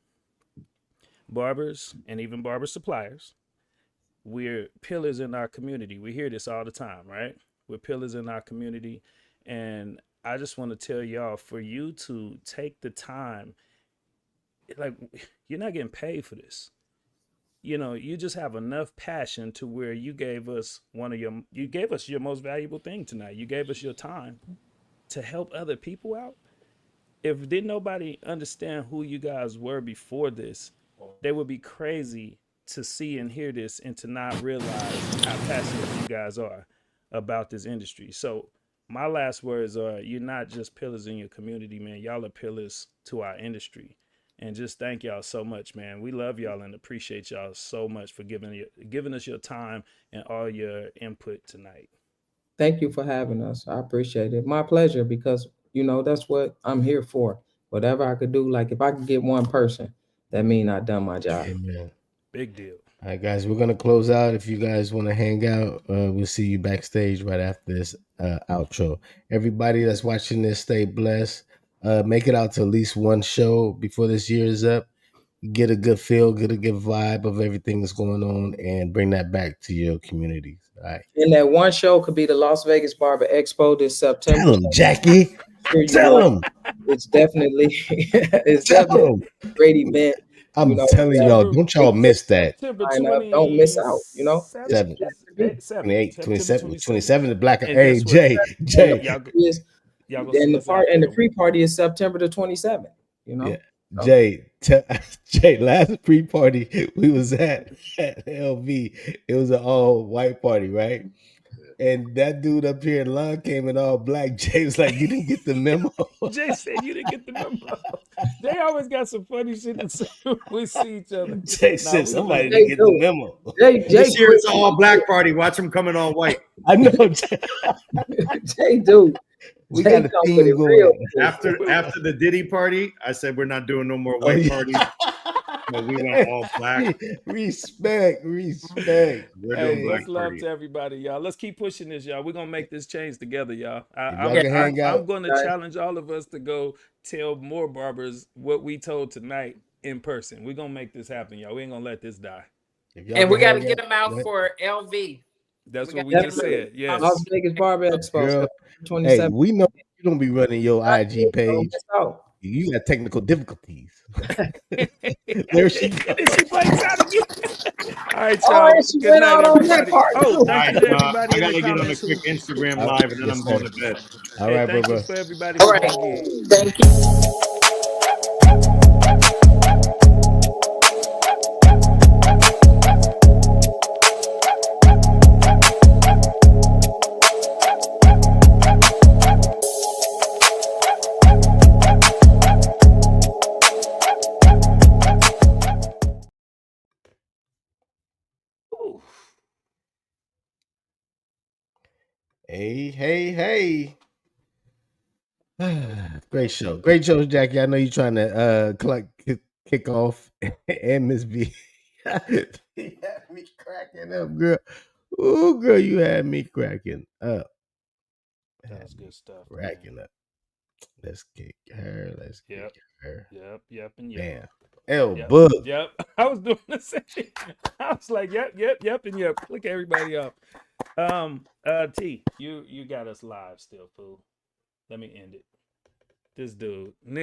A: Barbers and even barber suppliers, we're pillars in our community. We hear this all the time, right? We're pillars in our community. And I just want to tell y'all, for you to take the time, like, you're not getting paid for this. You just have enough passion to where you gave us your most valuable thing tonight. You gave us your time to help other people out. If didn't nobody understand who you guys were before this, they would be crazy to see and hear this and to not realize how passionate you guys are about this industry. So my last words are, you're not just pillars in your community, man. Y'all are pillars to our industry. And just thank y'all so much, man. We love y'all and appreciate y'all so much for giving us your time and all your input tonight.
F: Thank you for having us. I appreciate it. My pleasure, because that's what I'm here for. Whatever I could do, like if I could get one person, that mean I done my job.
B: Amen.
A: Big deal.
B: All right, guys, we're gonna close out. If you guys want to hang out, we'll see you backstage right after this outro. Everybody that's watching this, stay blessed. Make it out to at least one show before this year is up. Get a good feel, get a good vibe of everything that's going on, and bring that back to your communities. All right.
F: And that one show could be the Las Vegas Barber Expo this September.
B: Tell them, Jackie. Tell them.
F: It's definitely a great event.
B: I'm telling y'all, don't y'all miss that.
F: Don't miss out.
B: 7, 28, 27, the Black.
A: And
B: Hey, Jay.
A: Y'all
F: and the pre-party is September the 27th.
B: Yeah. Jay, last pre-party we was at LV, it was an all white party, right? And that dude up here in line came in all black. Jay was like, "You didn't get the memo."
A: Jay said, "You didn't get the memo." They always got some funny shit to say when we see each other.
B: Jay said, "Somebody didn't get the memo."
G: This year it's all black party. Watch them coming all white.
B: I know, Jay.
F: Jay, dude.
B: We got a theme going.
G: After the Diddy party, I said we're not doing no more white parties. No, we went all black.
B: Respect.
G: We're doing black
A: Much love
G: party.
A: to everybody, y'all. Let's keep pushing this, y'all. We're gonna make this change together, y'all.
B: Y'all can hang out.
A: I'm gonna challenge all of us to go tell more barbers what we told tonight in person. We're gonna make this happen, y'all. We ain't gonna let this die.
I: And we got to get them out for LV.
A: That's what we just said. Yes.
F: Las Vegas Barber Expo.
B: Hey, we know you don't be running your IG page. You got technical difficulties. There she goes.
A: She breaks out again. All right, y'all. Good night, everybody. Oh, thank you to everybody.
G: I gotta get on a quick Instagram live and then I'm going to bed.
B: All right,
A: thank
B: bro.
A: you for everybody.
I: All right. Thank you.
B: Hey. Great show. Great shows, Jackie. I know you're trying to kick off and Miss B. You had me cracking up, girl. Ooh, girl, you had me cracking up.
A: That was good stuff.
B: Cracking up. Let's kick her. Let's kick her.
A: Yep, and
B: Bam.
A: Yep.
B: Bug.
A: Yep. I was doing the same. I was like, yep, and yep. Click everybody up. T, you got us live still, fool. Let me end it. This dude, nigga.